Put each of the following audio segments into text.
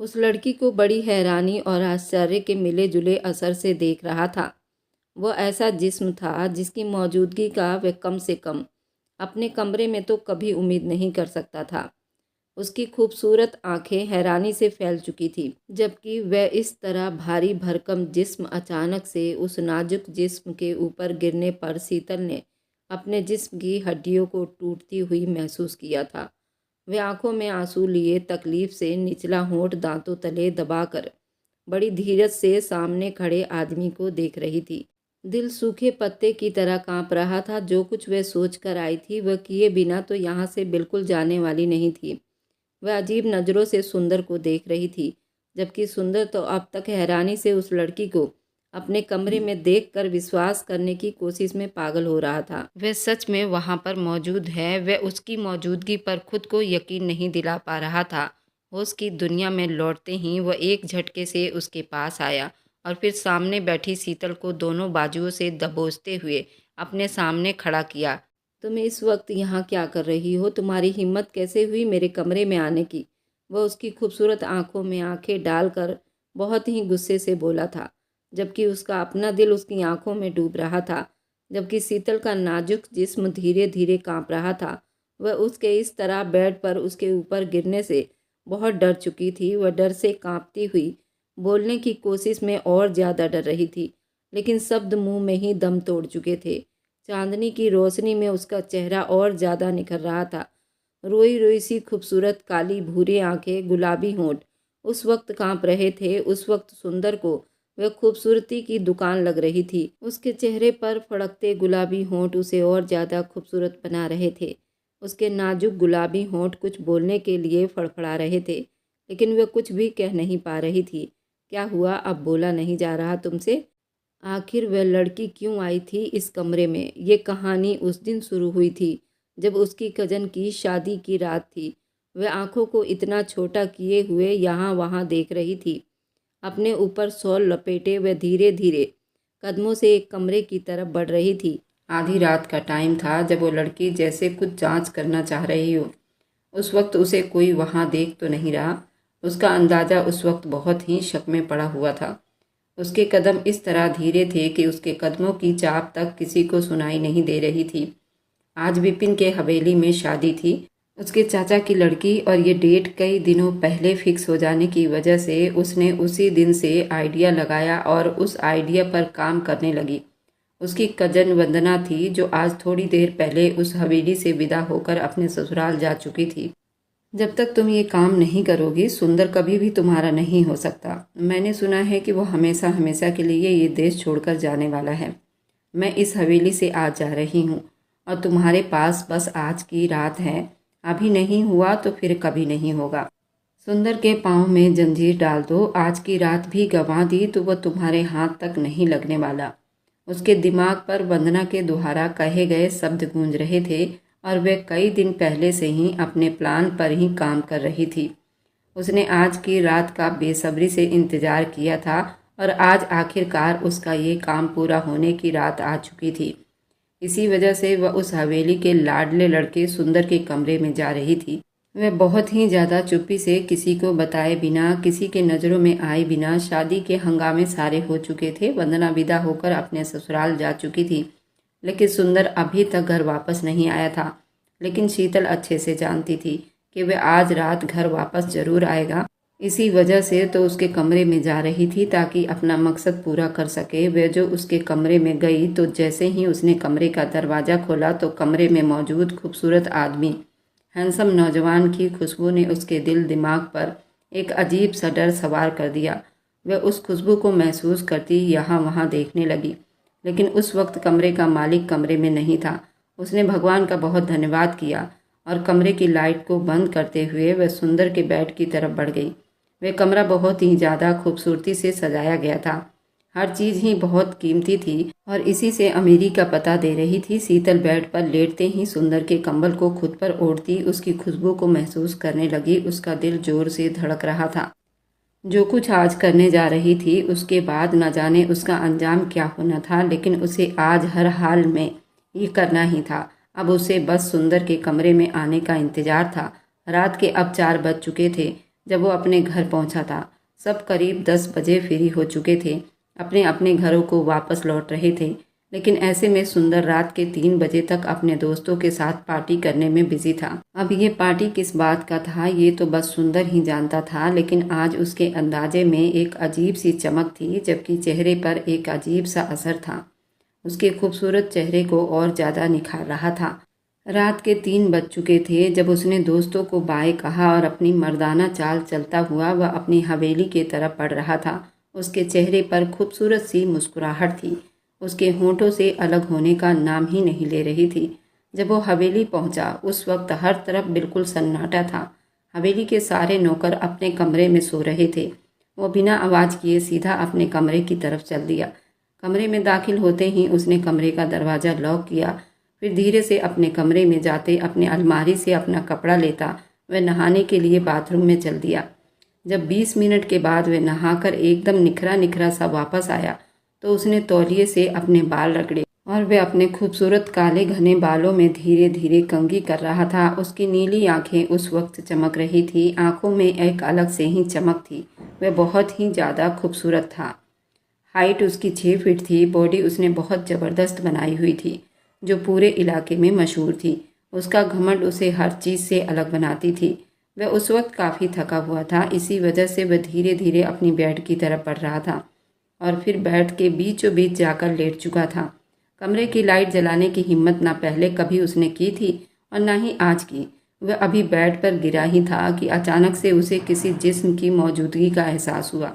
उस लड़की को बड़ी हैरानी और आश्चर्य के मिले जुले असर से देख रहा था। वह ऐसा जिस्म था जिसकी मौजूदगी का वह कम से कम अपने कमरे में तो कभी उम्मीद नहीं कर सकता था। उसकी खूबसूरत आंखें हैरानी से फैल चुकी थी, जबकि वह इस तरह भारी भरकम जिस्म अचानक से उस नाजुक जिस्म के ऊपर गिरने पर शीतल ने अपने जिस्म की हड्डियों को टूटती हुई महसूस किया था। वह आंखों में आंसू लिए तकलीफ से निचला होंठ दांतों तले दबाकर बड़ी धीरज से सामने खड़े आदमी को देख रही थी। दिल सूखे पत्ते की तरह कांप रहा था। जो कुछ वह सोच कर आई थी वह किए बिना तो यहाँ से बिल्कुल जाने वाली नहीं थी। वह अजीब नज़रों से सुंदर को देख रही थी, जबकि सुंदर तो अब तक हैरानी से उस लड़की को अपने कमरे में देखकर विश्वास करने की कोशिश में पागल हो रहा था। वह सच में वहाँ पर मौजूद है। वह उसकी मौजूदगी पर खुद को यकीन नहीं दिला पा रहा था। होश की दुनिया में लौटते ही वह एक झटके से उसके पास आया और फिर सामने बैठी शीतल को दोनों बाजुओं से दबोचते हुए अपने सामने खड़ा किया। तुम इस वक्त यहाँ क्या कर रही हो? तुम्हारी हिम्मत कैसे हुई मेरे कमरे में आने की? वह उसकी खूबसूरत आंखों में आंखें डालकर बहुत ही गुस्से से बोला था, जबकि उसका अपना दिल उसकी आंखों में डूब रहा था। जबकि शीतल का नाजुक जिस्म धीरे धीरे कांप रहा था। वह उसके इस तरह बेड पर उसके ऊपर गिरने से बहुत डर चुकी थी। वह डर से कांपती हुई बोलने की कोशिश में और ज़्यादा डर रही थी, लेकिन शब्द मुंह में ही दम तोड़ चुके थे। चांदनी की रोशनी में उसका चेहरा और ज़्यादा निखर रहा था। रोई रोई सी खूबसूरत काली भूरी आंखें, गुलाबी होंठ उस वक्त कांप रहे थे। उस वक्त सुंदर को वह खूबसूरती की दुकान लग रही थी। उसके चेहरे पर फड़कते गुलाबी होंठ उसे और ज़्यादा खूबसूरत बना रहे थे। उसके नाजुक गुलाबी होंठ कुछ बोलने के लिए फड़फड़ा रहे थे, लेकिन वह कुछ भी कह नहीं पा रही थी। क्या हुआ? अब बोला नहीं जा रहा तुमसे? आखिर वह लड़की क्यों आई थी इस कमरे में? ये कहानी उस दिन शुरू हुई थी जब उसकी कज़न की शादी की रात थी। वह आंखों को इतना छोटा किए हुए यहाँ वहाँ देख रही थी। अपने ऊपर शॉल लपेटे वह धीरे धीरे कदमों से एक कमरे की तरफ बढ़ रही थी। आधी रात का टाइम था, जब वो लड़की जैसे कुछ जांच करना चाह रही हो। उस वक्त उसे कोई वहाँ देख तो नहीं रहा। उसका अंदाज़ा उस वक्त बहुत ही शक में पड़ा हुआ था। उसके कदम इस तरह धीरे थे कि उसके कदमों की चाप तक किसी को सुनाई नहीं दे रही थी। आज विपिन के हवेली में शादी थी, उसके चाचा की लड़की, और ये डेट कई दिनों पहले फिक्स हो जाने की वजह से उसने उसी दिन से आइडिया लगाया और उस आइडिया पर काम करने लगी। उसकी कजन वंदना थी, जो आज थोड़ी देर पहले उस हवेली से विदा होकर अपने ससुराल जा चुकी थी। जब तक तुम ये काम नहीं करोगी, सुंदर कभी भी तुम्हारा नहीं हो सकता। मैंने सुना है कि वो हमेशा हमेशा के लिए ये देश छोड़कर जाने वाला है। मैं इस हवेली से आज जा रही हूँ और तुम्हारे पास बस आज की रात है। अभी नहीं हुआ तो फिर कभी नहीं होगा। सुंदर के पाँव में जंजीर डाल दो। आज की रात भी गंवा दी तो वह तुम्हारे हाथ तक नहीं लगने वाला। उसके दिमाग पर वंदना के द्वारा कहे गए शब्द गूंज रहे थे और वह कई दिन पहले से ही अपने प्लान पर ही काम कर रही थी। उसने आज की रात का बेसब्री से इंतजार किया था और आज आखिरकार उसका ये काम पूरा होने की रात आ चुकी थी। इसी वजह से वह उस हवेली के लाडले लड़के सुंदर के कमरे में जा रही थी। वह बहुत ही ज़्यादा चुप्पी से, किसी को बताए बिना, किसी के नज़रों में आए बिना, शादी के हंगामे सारे हो चुके थे। वंदना विदा होकर अपने ससुराल जा चुकी थी, लेकिन सुंदर अभी तक घर वापस नहीं आया था। लेकिन शीतल अच्छे से जानती थी कि वह आज रात घर वापस जरूर आएगा। इसी वजह से तो उसके कमरे में जा रही थी ताकि अपना मकसद पूरा कर सके। वह जो उसके कमरे में गई तो जैसे ही उसने कमरे का दरवाज़ा खोला तो कमरे में मौजूद खूबसूरत आदमी, हैंडसम नौजवान की खुशबू ने उसके दिल दिमाग पर एक अजीब सा डर सवार कर दिया। वह उस खुशबू को महसूस करती यहाँ वहाँ देखने लगी, लेकिन उस वक्त कमरे का मालिक कमरे में नहीं था। उसने भगवान का बहुत धन्यवाद किया और कमरे की लाइट को बंद करते हुए वह सुंदर के बेड की तरफ बढ़ गई। वह कमरा बहुत ही ज़्यादा खूबसूरती से सजाया गया था। हर चीज़ ही बहुत कीमती थी और इसी से अमीरी का पता दे रही थी। शीतल बेड पर लेटते ही सुंदर के कंबल को खुद पर ओढ़ती उसकी खुशबू को महसूस करने लगी। उसका दिल जोर से धड़क रहा था। जो कुछ आज करने जा रही थी उसके बाद न जाने उसका अंजाम क्या होना था, लेकिन उसे आज हर हाल में ये करना ही था। अब उसे बस सुंदर के कमरे में आने का इंतजार था। रात के अब 4 बज चुके थे। जब वो अपने घर पहुंचा था। सब करीब 10 बजे फ्री हो चुके थे, अपने अपने घरों को वापस लौट रहे थे। लेकिन ऐसे में सुंदर रात के 3 बजे तक अपने दोस्तों के साथ पार्टी करने में बिजी था। अब ये पार्टी किस बात का था ये तो बस सुंदर ही जानता था, लेकिन आज उसके अंदाजे में एक अजीब सी चमक थी, जबकि चेहरे पर एक अजीब सा असर था। उसके खूबसूरत चेहरे को और ज़्यादा निखार रहा था। रात के 3 बज चुके थे जब उसने दोस्तों को बाय कहा और अपनी मर्दाना चाल चलता हुआ वह अपनी हवेली की तरफ बढ़ रहा था। उसके चेहरे पर खूबसूरत सी मुस्कुराहट थी, उसके होंठों से अलग होने का नाम ही नहीं ले रही थी। जब वो हवेली पहुंचा उस वक्त हर तरफ बिल्कुल सन्नाटा था। हवेली के सारे नौकर अपने कमरे में सो रहे थे। वो बिना आवाज़ किए सीधा अपने कमरे की तरफ चल दिया। कमरे में दाखिल होते ही उसने कमरे का दरवाज़ा लॉक किया। फिर धीरे से अपने कमरे में जाते अपने अलमारी से अपना कपड़ा लेता वह नहाने के लिए बाथरूम में चल दिया। जब 20 मिनट के बाद वह नहाकर एकदम निखरा निखरा सा वापस आया तो उसने तौलिए से अपने बाल रगड़े और वह अपने खूबसूरत काले घने बालों में धीरे धीरे कंघी कर रहा था। उसकी नीली आंखें उस वक्त चमक रही थी, आंखों में एक अलग से ही चमक थी। वह बहुत ही ज़्यादा खूबसूरत था। हाइट उसकी 6 फीट थी। बॉडी उसने बहुत ज़बरदस्त बनाई हुई थी जो पूरे इलाके में मशहूर थी। उसका घमंड उसे हर चीज़ से अलग बनाती थी। वह उस वक्त काफ़ी थका हुआ था, इसी वजह से वह धीरे धीरे अपनी बेड की तरफ बढ़ रहा था और फिर बेड के बीचों बीच जाकर लेट चुका था। कमरे की लाइट जलाने की हिम्मत ना पहले कभी उसने की थी और ना ही आज की। वह अभी बेड पर गिरा ही था कि अचानक से उसे किसी जिस्म की मौजूदगी का एहसास हुआ।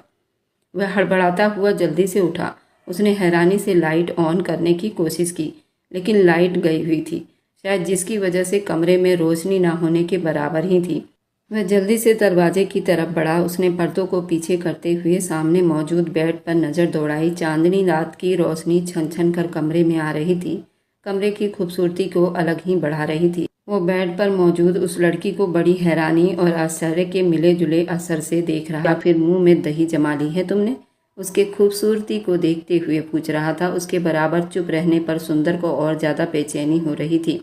वह हड़बड़ाता हुआ जल्दी से उठा। उसने हैरानी से लाइट ऑन करने की कोशिश की, लेकिन लाइट गई हुई थी, शायद जिसकी वजह से कमरे में रोशनी ना होने के बराबर ही थी। वह जल्दी से दरवाजे की तरफ बढ़ा। उसने पर्दों को पीछे करते हुए सामने मौजूद बेड पर नज़र दौड़ाई। चांदनी रात की रोशनी छन छन कर कमरे में आ रही थी, कमरे की खूबसूरती को अलग ही बढ़ा रही थी। वो बेड पर मौजूद उस लड़की को बड़ी हैरानी और आश्चर्य के मिले जुले असर से देख रहा। या फिर मुंह में दही जमा ली है तुमने? उसके खूबसूरती को देखते हुए पूछ रहा था। उसके बराबर चुप रहने पर सुंदर को और ज़्यादा बेचैनी हो रही थी।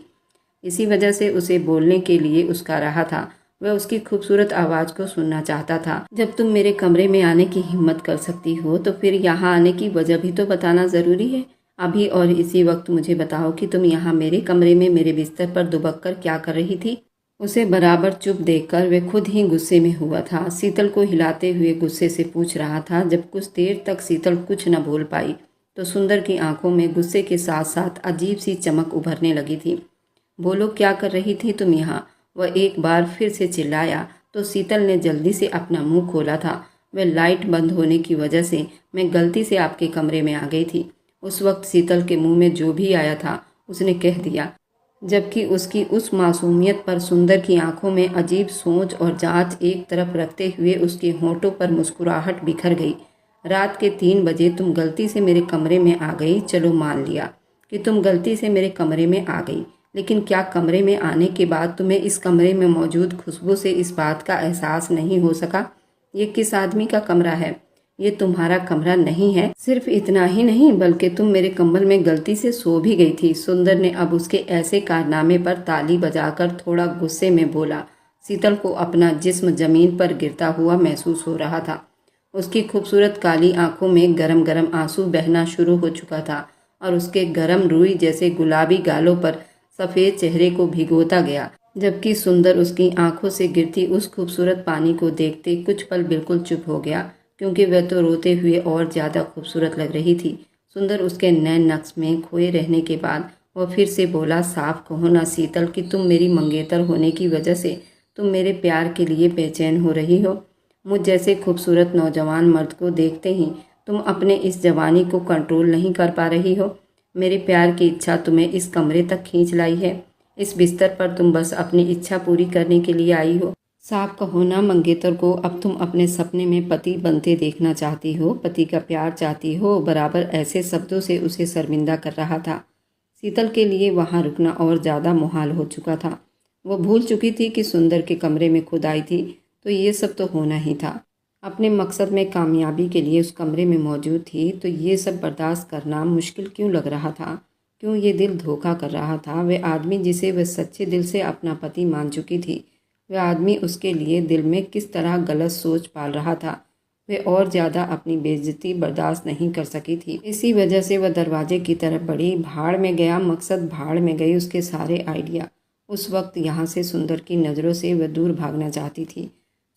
इसी वजह से उसे बोलने के लिए उसका रहा था। वह उसकी खूबसूरत आवाज़ को सुनना चाहता था। जब तुम मेरे कमरे में आने की हिम्मत कर सकती हो तो फिर यहाँ आने की वजह भी तो बताना ज़रूरी है। अभी और इसी वक्त मुझे बताओ कि तुम यहाँ मेरे कमरे में मेरे बिस्तर पर दुबक कर क्या कर रही थी? उसे बराबर चुप देखकर वह खुद ही गुस्से में हुआ था। शीतल को हिलाते हुए गुस्से से पूछ रहा था। जब कुछ देर तक शीतल कुछ न बोल पाई तो सुंदर की आंखों में गुस्से के साथ साथ अजीब सी चमक उभरने लगी थी। बोलो, क्या कर रही थी तुम यहाँ? वह एक बार फिर से चिल्लाया तो शीतल ने जल्दी से अपना मुंह खोला था। वह लाइट बंद होने की वजह से मैं गलती से आपके कमरे में आ गई थी। उस वक्त शीतल के मुंह में जो भी आया था उसने कह दिया, जबकि उसकी उस मासूमियत पर सुंदर की आंखों में अजीब सोच और जांच एक तरफ रखते हुए उसके होंठों पर मुस्कुराहट बिखर गई। रात के 3 बजे तुम गलती से मेरे कमरे में आ गई। चलो मान लिया कि तुम गलती से मेरे कमरे में आ गई, लेकिन क्या कमरे में आने के बाद तुम्हें इस कमरे में मौजूद खुशबू से इस बात का एहसास नहीं हो सका ये किस आदमी का कमरा है? ये तुम्हारा कमरा नहीं है। सिर्फ इतना ही नहीं बल्कि तुम मेरे कंबल में गलती से सो भी गई थी। सुंदर ने अब उसके ऐसे कारनामे पर ताली बजाकर थोड़ा गुस्से में बोला। शीतल को अपना जिस्म जमीन पर गिरता हुआ महसूस हो रहा था। उसकी खूबसूरत काली आंखों में गरम गरम आंसू बहना शुरू हो चुका था और उसके गरम रुई जैसे गुलाबी गालों पर सफ़ेद चेहरे को भिगोता गया। जबकि सुंदर उसकी आंखों से गिरती उस खूबसूरत पानी को देखते कुछ पल बिल्कुल चुप हो गया, क्योंकि वह तो रोते हुए और ज़्यादा खूबसूरत लग रही थी। सुंदर उसके नैन नक्श में खोए रहने के बाद वह फिर से बोला, साफ कहो ना शीतल कि तुम मेरी मंगेतर होने की वजह से तुम मेरे प्यार के लिए बेचैन हो रही हो। मुझ जैसे खूबसूरत नौजवान मर्द को देखते ही तुम अपने इस जवानी को कंट्रोल नहीं कर पा रही हो। मेरे प्यार की इच्छा तुम्हें इस कमरे तक खींच लाई है। इस बिस्तर पर तुम बस अपनी इच्छा पूरी करने के लिए आई हो। साफ कहो ना मंगेतर को, अब तुम अपने सपने में पति बनते देखना चाहती हो, पति का प्यार चाहती हो। बराबर ऐसे शब्दों से उसे शर्मिंदा कर रहा था। शीतल के लिए वहाँ रुकना और ज़्यादा मुहाल हो चुका था। वो भूल चुकी थी कि सुंदर के कमरे में खुद आई थी तो ये सब तो होना ही था। अपने मकसद में कामयाबी के लिए उस कमरे में मौजूद थी तो ये सब बर्दाश्त करना मुश्किल क्यों लग रहा था? क्यों ये दिल धोखा कर रहा था? वह आदमी जिसे वह सच्चे दिल से अपना पति मान चुकी थी, वह आदमी उसके लिए दिल में किस तरह गलत सोच पाल रहा था। वह और ज़्यादा अपनी बेइज्जती बर्दाश्त नहीं कर सकी थी। इसी वजह से वह दरवाजे की तरफ बढ़ी। भाड़ में गया मकसद, भाड़ में गई उसके सारे आइडिया। उस वक्त यहाँ से सुंदर की नज़रों से वह दूर भागना चाहती थी।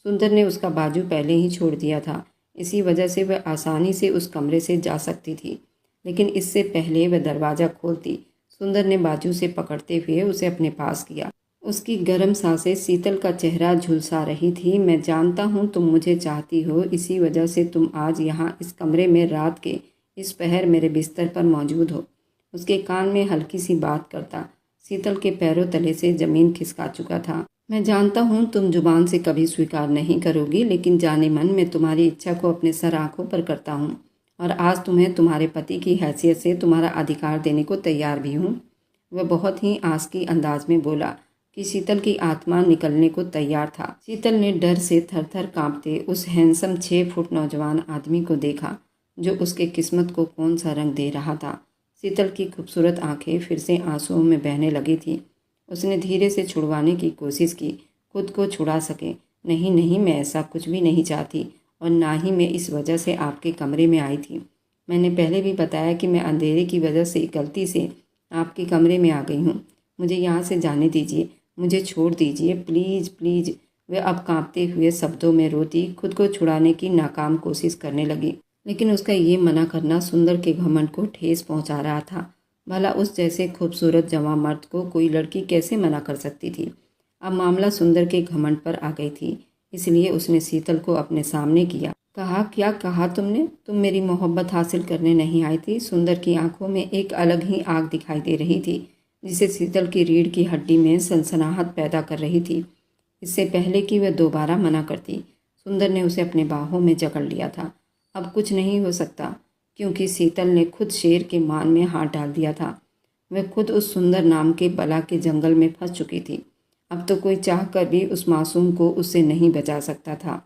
सुंदर ने उसका बाजू पहले ही छोड़ दिया था, इसी वजह से वह आसानी से उस कमरे से जा सकती थी। लेकिन इससे पहले वह दरवाज़ा खोलती, सुंदर ने बाजू से पकड़ते हुए उसे अपने पास किया। उसकी गर्म सांसें शीतल का चेहरा झुलसा रही थी। मैं जानता हूँ तुम मुझे चाहती हो, इसी वजह से तुम आज यहाँ इस कमरे में रात के इस पहर मेरे बिस्तर पर मौजूद हो। उसके कान में हल्की सी बात करता शीतल के पैरों तले से ज़मीन खिसका चुका था। मैं जानता हूँ तुम जुबान से कभी स्वीकार नहीं करोगी, लेकिन जाने मन मैं तुम्हारी इच्छा को अपने सर आँखों पर करता हूँ और आज तुम्हें तुम्हारे पति की हैसियत से तुम्हारा अधिकार देने को तैयार भी हूँ। वह बहुत ही आस की अंदाज में बोला कि शीतल की आत्मा निकलने को तैयार था। शीतल ने डर से थर-थर कांपते उस हैंडसम 6 फुट नौजवान आदमी को देखा जो उसके किस्मत को कौन सा रंग दे रहा था। शीतल की खूबसूरत आंखें फिर से आंसुओं में बहने लगी थी। उसने धीरे से छुड़वाने की कोशिश की, खुद को छुड़ा सके। नहीं नहीं, मैं ऐसा कुछ भी नहीं चाहती और ना ही मैं इस वजह से आपके कमरे में आई थी। मैंने पहले भी बताया कि मैं अंधेरे की वजह से गलती से आपके कमरे में आ गई हूँ। मुझे यहाँ से जाने दीजिए, मुझे छोड़ दीजिए, प्लीज़ प्लीज़। वह अब कांपते हुए शब्दों में रोती, खुद को छुड़ाने की नाकाम कोशिश करने लगी। लेकिन उसका ये मना करना सुंदर के घमंड को ठेस पहुंचा रहा था। भला उस जैसे खूबसूरत जवां मर्द को कोई लड़की कैसे मना कर सकती थी। अब मामला सुंदर के घमंड पर आ गई थी, इसलिए उसने शीतल को अपने सामने किया। कहा, क्या कहा तुमने? तुम मेरी मोहब्बत हासिल करने नहीं आई थी? सुंदर की आंखों में एक अलग ही आग दिखाई दे रही थी, जिसे शीतल की रीढ़ की हड्डी में सनसनाहट पैदा कर रही थी। इससे पहले कि वह दोबारा मना करती, सुंदर ने उसे अपने बाहों में जकड़ लिया था। अब कुछ नहीं हो सकता, क्योंकि शीतल ने खुद शेर के मान में हाथ डाल दिया था। वह खुद उस सुंदर नाम के बला के जंगल में फंस चुकी थी। अब तो कोई चाह कर भी उस मासूम को उससे नहीं बचा सकता था।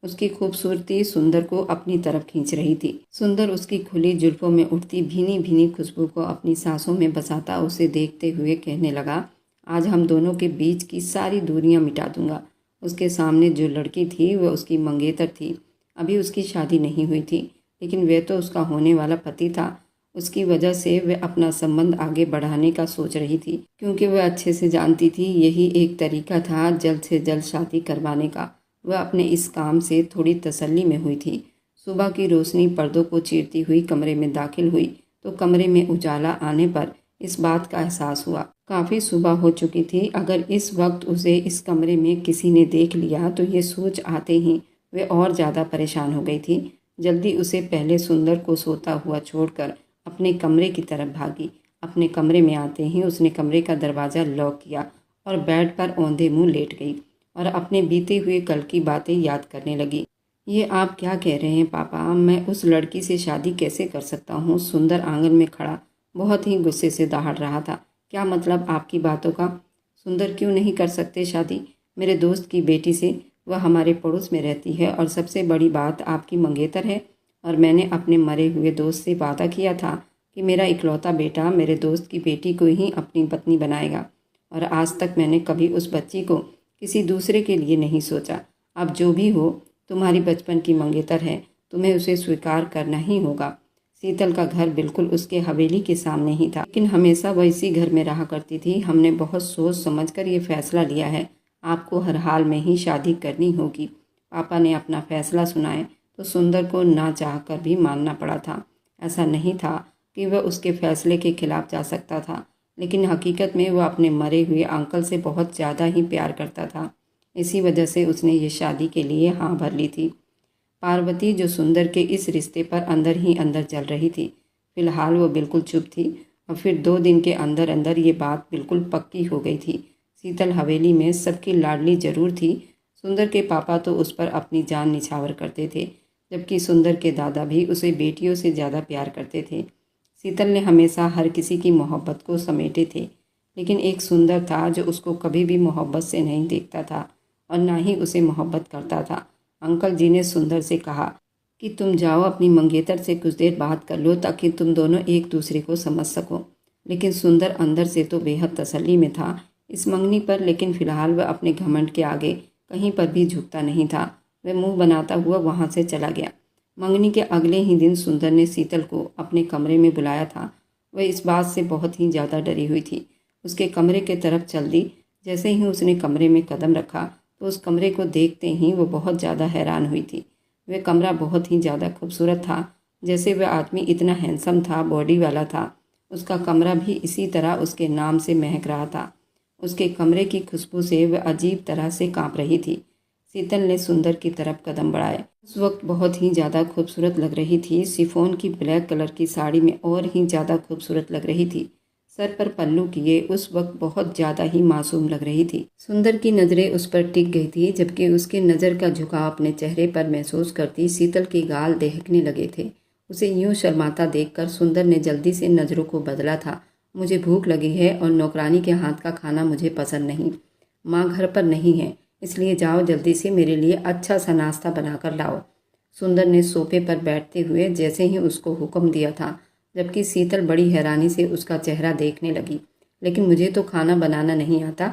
उसकी खूबसूरती सुंदर को अपनी तरफ खींच रही थी। सुंदर उसकी खुली जुल्फों में उठती भीनी भीनी खुशबू को अपनी सांसों में बसाता उसे देखते हुए कहने लगा, आज हम दोनों के बीच की सारी दूरियां मिटा दूंगा। उसके सामने जो लड़की थी वह उसकी मंगेतर थी। अभी उसकी शादी नहीं हुई थी, लेकिन वह तो उसका होने वाला पति था। उसकी वजह से वह अपना संबंध आगे बढ़ाने का सोच रही थी, क्योंकि वह अच्छे से जानती थी यही एक तरीका था जल्द से जल्द शादी करवाने का। वह अपने इस काम से थोड़ी तसल्ली में हुई थी। सुबह की रोशनी पर्दों को चीरती हुई कमरे में दाखिल हुई तो कमरे में उजाला आने पर इस बात का एहसास हुआ। काफ़ी सुबह हो चुकी थी। अगर इस वक्त उसे इस कमरे में किसी ने देख लिया तो ये सोच आते ही वह और ज़्यादा परेशान हो गई थी। जल्दी उसे पहले सुंदर को सोता हुआ छोड़कर अपने कमरे की तरफ भागी। अपने कमरे में आते ही उसने कमरे का दरवाज़ा लॉक किया और बेड पर औंधे मुँह लेट गई और अपने बीते हुए कल की बातें याद करने लगी। ये आप क्या कह रहे हैं पापा? मैं उस लड़की से शादी कैसे कर सकता हूँ? सुंदर आंगन में खड़ा बहुत ही गुस्से से दहाड़ रहा था। क्या मतलब आपकी बातों का? सुंदर क्यों नहीं कर सकते शादी? मेरे दोस्त की बेटी से। वह हमारे पड़ोस में रहती है और सबसे बड़ी बात आपकी मंगेतर है। और मैंने अपने मरे हुए दोस्त से वादा किया था कि मेरा इकलौता बेटा मेरे दोस्त की बेटी को ही अपनी पत्नी बनाएगा। और आज तक मैंने कभी उस बच्ची को किसी दूसरे के लिए नहीं सोचा। अब जो भी हो, तुम्हारी बचपन की मंगेतर है, तुम्हें उसे स्वीकार करना ही होगा। शीतल का घर बिल्कुल उसके हवेली के सामने ही था, लेकिन हमेशा वह इसी घर में रहा करती थी। हमने बहुत सोच समझकर ये फैसला लिया है, आपको हर हाल में ही शादी करनी होगी। पापा ने अपना फैसला सुनाए तो सुंदर को ना चाह कर भी मानना पड़ा था। ऐसा नहीं था कि वह उसके फैसले के खिलाफ जा सकता था, लेकिन हकीकत में वह अपने मरे हुए अंकल से बहुत ज़्यादा ही प्यार करता था। इसी वजह से उसने ये शादी के लिए हाँ भर ली थी। पार्वती, जो सुंदर के इस रिश्ते पर अंदर ही अंदर जल रही थी, फिलहाल वो बिल्कुल चुप थी। और फिर 2 दिन के अंदर अंदर ये बात बिल्कुल पक्की हो गई थी। शीतल हवेली में सबकी लाडली जरूर थी। सुंदर के पापा तो उस पर अपनी जान निछावर करते थे, जबकि सुंदर के दादा भी उसे बेटियों से ज़्यादा प्यार करते थे। शीतल ने हमेशा हर किसी की मोहब्बत को समेटे थे, लेकिन एक सुंदर था जो उसको कभी भी मोहब्बत से नहीं देखता था और ना ही उसे मोहब्बत करता था। अंकल जी ने सुंदर से कहा कि तुम जाओ अपनी मंगेतर से कुछ देर बात कर लो ताकि तुम दोनों एक दूसरे को समझ सको। लेकिन सुंदर अंदर से तो बेहद तसल्ली में था, इस मंगनी पर, लेकिन फिलहाल वह अपने घमंड के आगे कहीं पर भी झुकता नहीं था। वह मुंह बनाता हुआ वहां से चला गया। मंगनी के अगले ही दिन सुंदर ने शीतल को अपने कमरे में बुलाया था। वह इस बात से बहुत ही ज़्यादा डरी हुई थी। उसके कमरे के तरफ चल दी। जैसे ही उसने कमरे में कदम रखा तो उस कमरे को देखते ही वो बहुत ज़्यादा हैरान हुई थी। वह कमरा बहुत ही ज़्यादा खूबसूरत था। जैसे वह आदमी इतना हैंडसम था, बॉडी वाला था, उसका कमरा भी इसी तरह उसके नाम से महक रहा था। उसके कमरे की खुशबू से वह अजीब तरह से कांप रही थी। शीतल ने सुंदर की तरफ कदम बढ़ाए। उस वक्त बहुत ही ज़्यादा खूबसूरत लग रही थी। शिफॉन की ब्लैक कलर की साड़ी में और ही ज़्यादा खूबसूरत लग रही थी। सर पर पल्लू किए उस वक्त बहुत ज़्यादा ही मासूम लग रही थी। सुंदर की नज़रें उस पर टिक गई थी, जबकि उसके नज़र का झुकाव अपने चेहरे पर महसूस करती शीतल के गाल दहकने लगे थे। उसे यूं शर्माता देखकर सुंदर ने जल्दी से नज़रों को बदला था। मुझे भूख लगी है और नौकरानी के हाथ का खाना मुझे पसंद नहीं। माँ घर पर नहीं है, इसलिए जाओ जल्दी से मेरे लिए अच्छा सा नाश्ता बनाकर लाओ। सुंदर ने सोफे पर बैठते हुए जैसे ही उसको हुक्म दिया था, जबकि शीतल बड़ी हैरानी से उसका चेहरा देखने लगी। लेकिन मुझे तो खाना बनाना नहीं आता,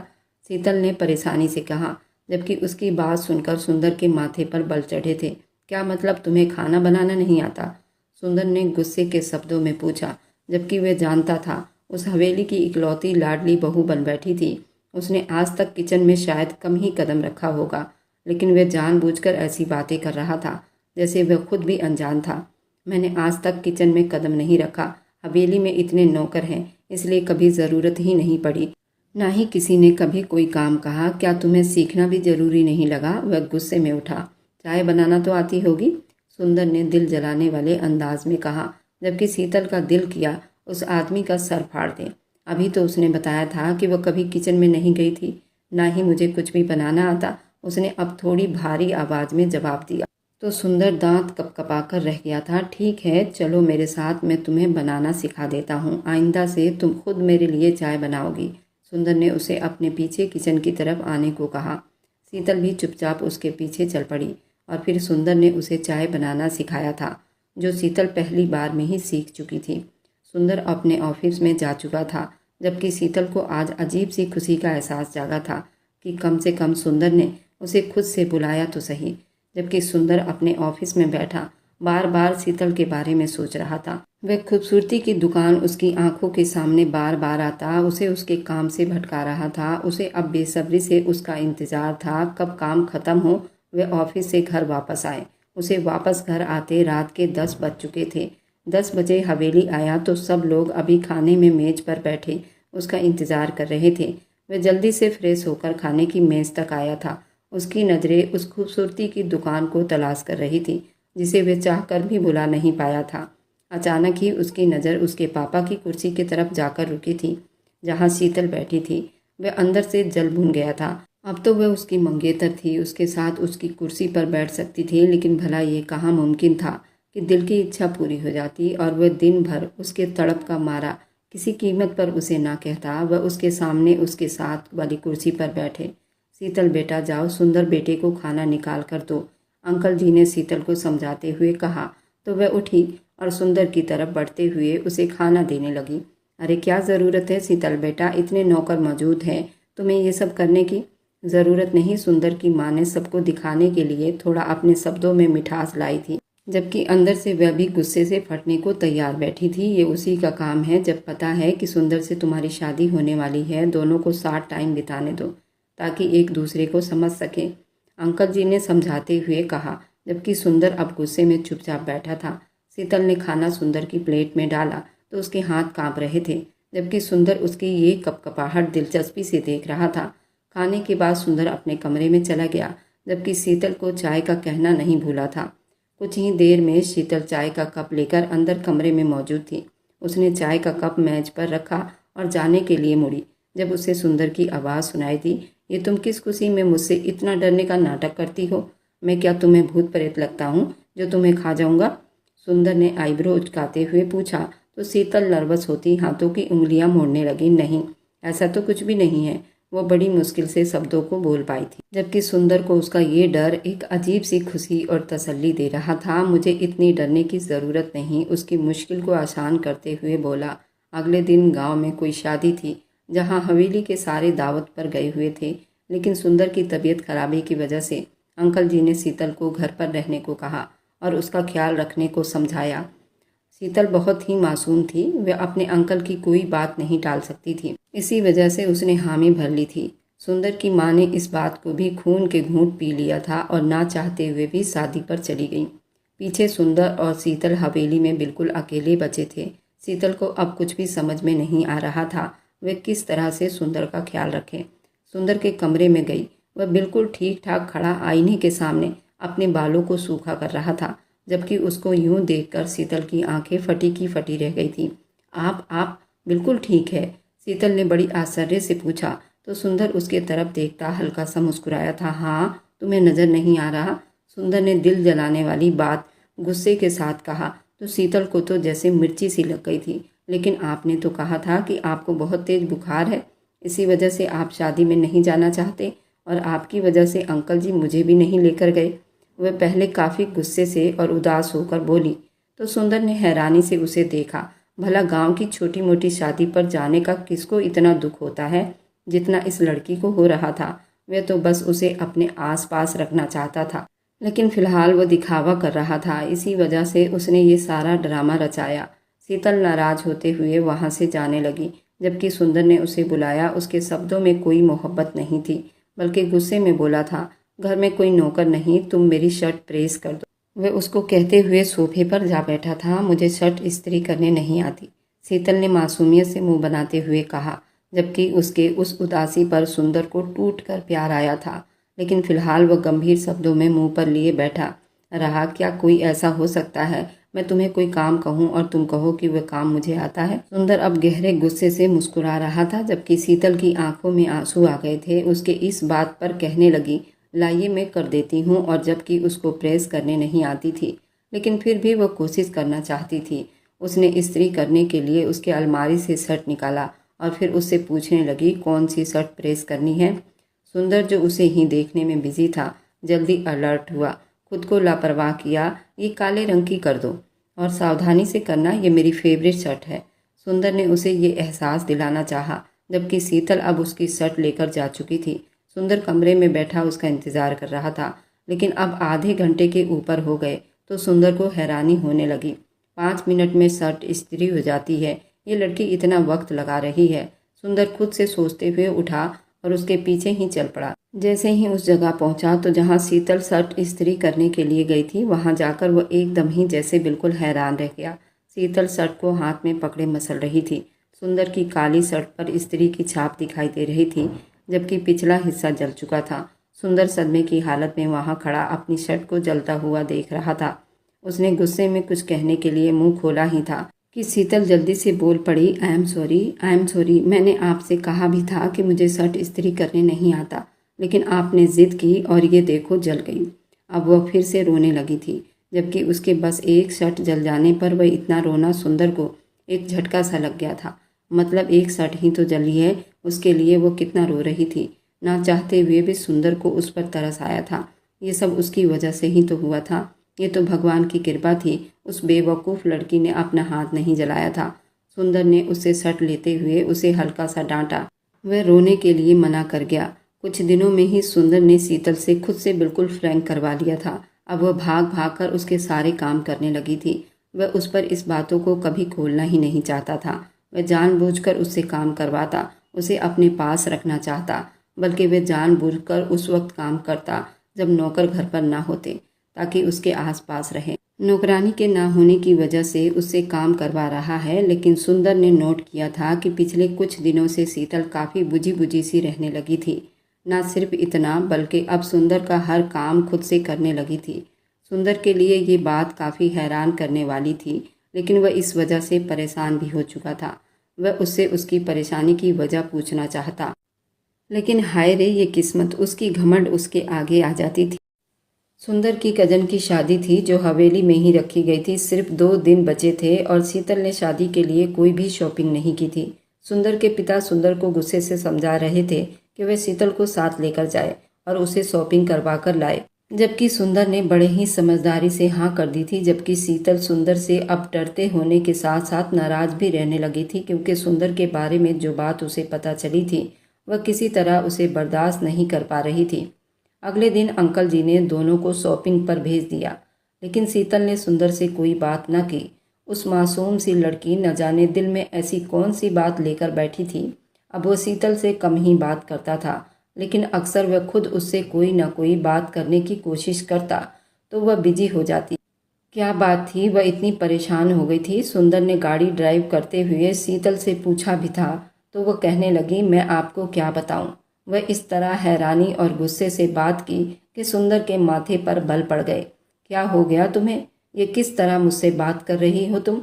शीतल ने परेशानी से कहा, जबकि उसकी बात सुनकर सुंदर के माथे पर बल चढ़े थे। क्या मतलब तुम्हें खाना बनाना नहीं आता? सुंदर ने गुस्से के शब्दों में पूछा, जबकि वह जानता था उस हवेली की इकलौती लाडली बहू बन बैठी थी। उसने आज तक किचन में शायद कम ही कदम रखा होगा, लेकिन वह जानबूझकर ऐसी बातें कर रहा था जैसे वह खुद भी अनजान था। मैंने आज तक किचन में कदम नहीं रखा। हवेली में इतने नौकर हैं, इसलिए कभी ज़रूरत ही नहीं पड़ी। ना ही किसी ने कभी कोई काम कहा। क्या तुम्हें सीखना भी ज़रूरी नहीं लगा? वह गुस्से में उठा। चाय बनाना तो आती होगी, सुंदर ने दिल जलाने वाले अंदाज में कहा, जबकि शीतल का दिल किया उस आदमी का सर फाड़ दे। अभी तो उसने बताया था कि वह कभी किचन में नहीं गई थी। ना ही मुझे कुछ भी बनाना आता, उसने अब थोड़ी भारी आवाज़ में जवाब दिया। तो सुंदर दांत कपकपाकर रह गया था। ठीक है, चलो मेरे साथ, मैं तुम्हें बनाना सिखा देता हूँ। आइंदा से तुम खुद मेरे लिए चाय बनाओगी। सुंदर ने उसे अपने पीछे किचन की तरफ आने को कहा। शीतल भी चुपचाप उसके पीछे चल पड़ी और फिर सुंदर ने उसे चाय बनाना सिखाया था, जो शीतल पहली बार में ही सीख चुकी थी। सुंदर अपने ऑफिस में जा चुका था, जबकि शीतल को आज अजीब सी खुशी का एहसास जागा था कि कम से कम सुंदर ने उसे खुद से बुलाया तो सही। जबकि सुंदर अपने ऑफिस में बैठा बार बार शीतल के बारे में सोच रहा था। वह खूबसूरती की दुकान उसकी आंखों के सामने बार बार आता उसे उसके काम से भटका रहा था। उसे अब बेसब्री से उसका इंतजार था कब काम खत्म हो, वह ऑफिस से घर वापस आए। उसे वापस घर आते रात के 10 बज चुके थे। 10 बजे हवेली आया तो सब लोग अभी खाने में मेज पर बैठे उसका इंतजार कर रहे थे। वह जल्दी से फ्रेश होकर खाने की मेज तक आया था। उसकी नज़रें उस खूबसूरती की दुकान को तलाश कर रही थी, जिसे वह चाहकर भी बुला नहीं पाया था। अचानक ही उसकी नज़र उसके पापा की कुर्सी की तरफ जाकर रुकी थी, जहाँ शीतल बैठी थी। वह अंदर से जल भुन गया था। अब तो वह उसकी मंगेतर थी, उसके साथ उसकी कुर्सी पर बैठ सकती थी, लेकिन भला ये कहाँ मुमकिन था कि दिल की इच्छा पूरी हो जाती और वह दिन भर उसके तड़प का मारा किसी कीमत पर उसे ना कहता। वह उसके सामने उसके साथ वाली कुर्सी पर बैठे। शीतल बेटा जाओ, सुंदर बेटे को खाना निकाल कर दो, अंकल जी ने शीतल को समझाते हुए कहा। तो वह उठी और सुंदर की तरफ बढ़ते हुए उसे खाना देने लगी। अरे क्या ज़रूरत है शीतल बेटा, इतने नौकर मौजूद हैं, तुम्हें ये सब करने की ज़रूरत नहीं। सुंदर की माँ ने सबको दिखाने के लिए थोड़ा अपने शब्दों में मिठास लाई थी, जबकि अंदर से वह भी गुस्से से फटने को तैयार बैठी थी। ये उसी का काम है। जब पता है कि सुंदर से तुम्हारी शादी होने वाली है, दोनों को साथ टाइम बिताने दो ताकि एक दूसरे को समझ सके, अंकल जी ने समझाते हुए कहा, जबकि सुंदर अब गुस्से में चुपचाप बैठा था। शीतल ने खाना सुंदर की प्लेट में डाला तो उसके हाथ कांप रहे थे, जबकि सुंदर उसकी ये कपकपाहट दिलचस्पी से देख रहा था। खाने के बाद सुंदर अपने कमरे में चला गया, जबकि शीतल को चाय का कहना नहीं भूला था। कुछ ही देर में शीतल चाय का कप लेकर अंदर कमरे में मौजूद थी। उसने चाय का कप मेज पर रखा और जाने के लिए मुड़ी, जब उसे सुंदर की आवाज़ सुनाई दी, ये तुम किस खुशी में मुझसे इतना डरने का नाटक करती हो? मैं क्या तुम्हें भूत प्रेत लगता हूँ जो तुम्हें खा जाऊँगा? सुंदर ने आईब्रो उचकाते हुए पूछा तो शीतल नर्वस होती हाथों की उंगलियां मोड़ने लगी। नहीं, ऐसा तो कुछ भी नहीं है, वो बड़ी मुश्किल से शब्दों को बोल पाई थी, जबकि सुंदर को उसका ये डर एक अजीब सी खुशी और तसल्ली दे रहा था। मुझे इतनी डरने की ज़रूरत नहीं, उसकी मुश्किल को आसान करते हुए बोला। अगले दिन गांव में कोई शादी थी। जहाँ हवेली के सारे दावत पर गए हुए थे, लेकिन सुंदर की तबीयत खराबी की वजह से अंकल जी ने शीतल को घर पर रहने को कहा और उसका ख्याल रखने को समझाया। शीतल बहुत ही मासूम थी, वह अपने अंकल की कोई बात नहीं टाल सकती थी, इसी वजह से उसने हामी भर ली थी। सुंदर की माँ ने इस बात को भी खून के घूंट पी लिया था और ना चाहते हुए भी शादी पर चली गई। पीछे सुंदर और शीतल हवेली में बिल्कुल अकेले बचे थे। शीतल को अब कुछ भी समझ में नहीं आ रहा था वे किस तरह से सुंदर का ख्याल रखें। सुंदर के कमरे में गई। वह बिल्कुल ठीक ठाक खड़ा आईने के सामने अपने बालों को सूखा कर रहा था, जबकि उसको यूं देखकर शीतल की आंखें फटी की फटी रह गई थी। आप बिल्कुल ठीक है? शीतल ने बड़ी आश्चर्य से पूछा तो सुंदर उसके तरफ देखता हल्का सा मुस्कुराया था। हाँ, तुम्हें नज़र नहीं आ रहा? सुंदर ने दिल जलाने वाली बात गुस्से के साथ कहा तो शीतल को तो जैसे मिर्ची सी लग गई थी। लेकिन आपने तो कहा था कि आपको बहुत तेज बुखार है, इसी वजह से आप शादी में नहीं जाना चाहते और आपकी वजह से अंकल जी मुझे भी नहीं लेकर गए। वह पहले काफ़ी गुस्से से और उदास होकर बोली तो सुंदर ने हैरानी से उसे देखा। भला गांव की छोटी मोटी शादी पर जाने का किसको इतना दुख होता है जितना इस लड़की को हो रहा था। वह तो बस उसे अपने आस पास रखना चाहता था, लेकिन फिलहाल वो दिखावा कर रहा था, इसी वजह से उसने ये सारा ड्रामा रचाया। शीतल नाराज होते हुए वहाँ से जाने लगी, जबकि सुंदर ने उसे बुलाया। उसके शब्दों में कोई मोहब्बत नहीं थी, बल्कि गुस्से में बोला था, घर में कोई नौकर नहीं, तुम मेरी शर्ट प्रेस कर दो। वह उसको कहते हुए सोफे पर जा बैठा था, मुझे शर्ट इस्त्री करने नहीं आती। शीतल ने मासूमियत से मुंह बनाते हुए कहा, जबकि उसके उस उदासी पर सुंदर को टूट कर प्यार आया था। लेकिन फिलहाल वह गंभीर शब्दों में मुंह पर लिए बैठा रहा। क्या कोई ऐसा हो सकता है मैं तुम्हें कोई काम कहूँ और तुम कहो कि वह काम मुझे आता है? सुंदर अब गहरे गुस्से से मुस्कुरा रहा था, जबकि शीतल की आंखों में आंसू आ गए थे। उसके इस बात पर कहने लगी, लाइए मैं कर देती हूँ, और जबकि उसको प्रेस करने नहीं आती थी, लेकिन फिर भी वह कोशिश करना चाहती थी। उसने इस्त्री करने के लिए उसके अलमारी से शर्ट निकाला और फिर उससे पूछने लगी, कौन सी शर्ट प्रेस करनी है? सुंदर, जो उसे ही देखने में बिजी था, जल्दी अलर्ट हुआ, खुद को लापरवाह किया। ये काले रंग की कर दो और सावधानी से करना, ये मेरी फेवरेट शर्ट है। सुंदर ने उसे ये एहसास दिलाना चाहा, जबकि शीतल अब उसकी शर्ट लेकर जा चुकी थी। सुंदर कमरे में बैठा उसका इंतजार कर रहा था, लेकिन अब आधे घंटे के ऊपर हो गए तो सुंदर को हैरानी होने लगी। 5 मिनट में शर्ट इस्त्री हो जाती है, ये लड़की इतना वक्त लगा रही है। सुंदर खुद से सोचते हुए उठा और उसके पीछे ही चल पड़ा। जैसे ही उस जगह पहुंचा तो जहां शीतल शर्ट इस्त्री करने के लिए गई थी, वहां जाकर वो एकदम ही जैसे बिल्कुल हैरान रह गया। शीतल शर्ट को हाथ में पकड़े मसल रही थी। सुंदर की काली शर्ट पर इस्त्री की छाप दिखाई दे रही थी, जबकि पिछला हिस्सा जल चुका था। सुंदर सदमे की हालत में वहां खड़ा अपनी शर्ट को जलता हुआ देख रहा था। उसने गुस्से में कुछ कहने के लिए मुंह खोला ही था कि शीतल जल्दी से बोल पड़ी, आई एम सॉरी, मैंने आपसे कहा भी था कि मुझे शर्ट इस्त्री करने नहीं आता, लेकिन आपने जिद की और ये देखो जल गई। अब वह फिर से रोने लगी थी, जबकि उसके बस एक शर्ट जल जाने पर वह इतना रोना सुंदर को एक झटका सा लग गया था। मतलब एक शर्ट ही तो जली है, उसके लिए वो कितना रो रही थी। ना चाहते हुए भी सुंदर को उस पर तरस आया था। ये सब उसकी वजह से ही तो हुआ था। ये तो भगवान की कृपा थी, उस बेवकूफ़ लड़की ने अपना हाथ नहीं जलाया था। सुंदर ने उससे शर्ट लेते हुए उसे हल्का सा डांटा। वह रोने के लिए मना कर गया। कुछ दिनों में ही सुंदर ने शीतल से खुद से बिल्कुल फ्रैंक करवा लिया था। अब वह भाग भाग कर उसके सारे काम करने लगी थी। वह उस पर इस बातों को कभी खोलना ही नहीं चाहता था। वह जानबूझकर उससे काम करवाता, उसे अपने पास रखना चाहता, बल्कि वह जानबूझकर उस वक्त काम करता जब नौकर घर पर ना होते, ताकि उसके आसपास रहे। नौकरानी के ना होने की वजह से उससे काम करवा रहा है, लेकिन सुंदर ने नोट किया था कि पिछले कुछ दिनों से शीतल काफ़ी बुझी बुझी सी रहने लगी थी। ना सिर्फ इतना, बल्कि अब सुंदर का हर काम खुद से करने लगी थी। सुंदर के लिए ये बात काफ़ी हैरान करने वाली थी, लेकिन वह इस वजह से परेशान भी हो चुका था। वह उससे उसकी परेशानी की वजह पूछना चाहता, लेकिन हाय रे ये किस्मत, उसकी घमंड उसके आगे आ जाती थी। सुंदर की कजन की शादी थी जो हवेली में ही रखी गई थी। सिर्फ 2 दिन बचे थे और शीतल ने शादी के लिए कोई भी शॉपिंग नहीं की थी। सुंदर के पिता सुंदर को गुस्से से समझा रहे थे कि वह शीतल को साथ लेकर जाए और उसे शॉपिंग करवा कर लाए। जबकि सुंदर ने बड़े ही समझदारी से हाँ कर दी थी। जबकि शीतल सुंदर से अब डरते होने के साथ साथ नाराज भी रहने लगी थी, क्योंकि सुंदर के बारे में जो बात उसे पता चली थी वह किसी तरह उसे बर्दाश्त नहीं कर पा रही थी। अगले दिन अंकल जी ने दोनों को शॉपिंग पर भेज दिया, लेकिन शीतल ने सुंदर से कोई बात न की। उस मासूम सी लड़की न जाने दिल में ऐसी कौन सी बात लेकर बैठी थी। अब वो शीतल से कम ही बात करता था, लेकिन अक्सर वह खुद उससे कोई ना कोई बात करने की कोशिश करता तो वह बिजी हो जाती। क्या बात थी, वह इतनी परेशान हो गई थी। सुंदर ने गाड़ी ड्राइव करते हुए शीतल से पूछा भी था तो वह कहने लगी, मैं आपको क्या बताऊं। वह इस तरह हैरानी और गुस्से से बात की कि सुंदर के माथे पर बल पड़ गए। क्या हो गया तुम्हें? ये किस तरह मुझसे बात कर रही हो तुम?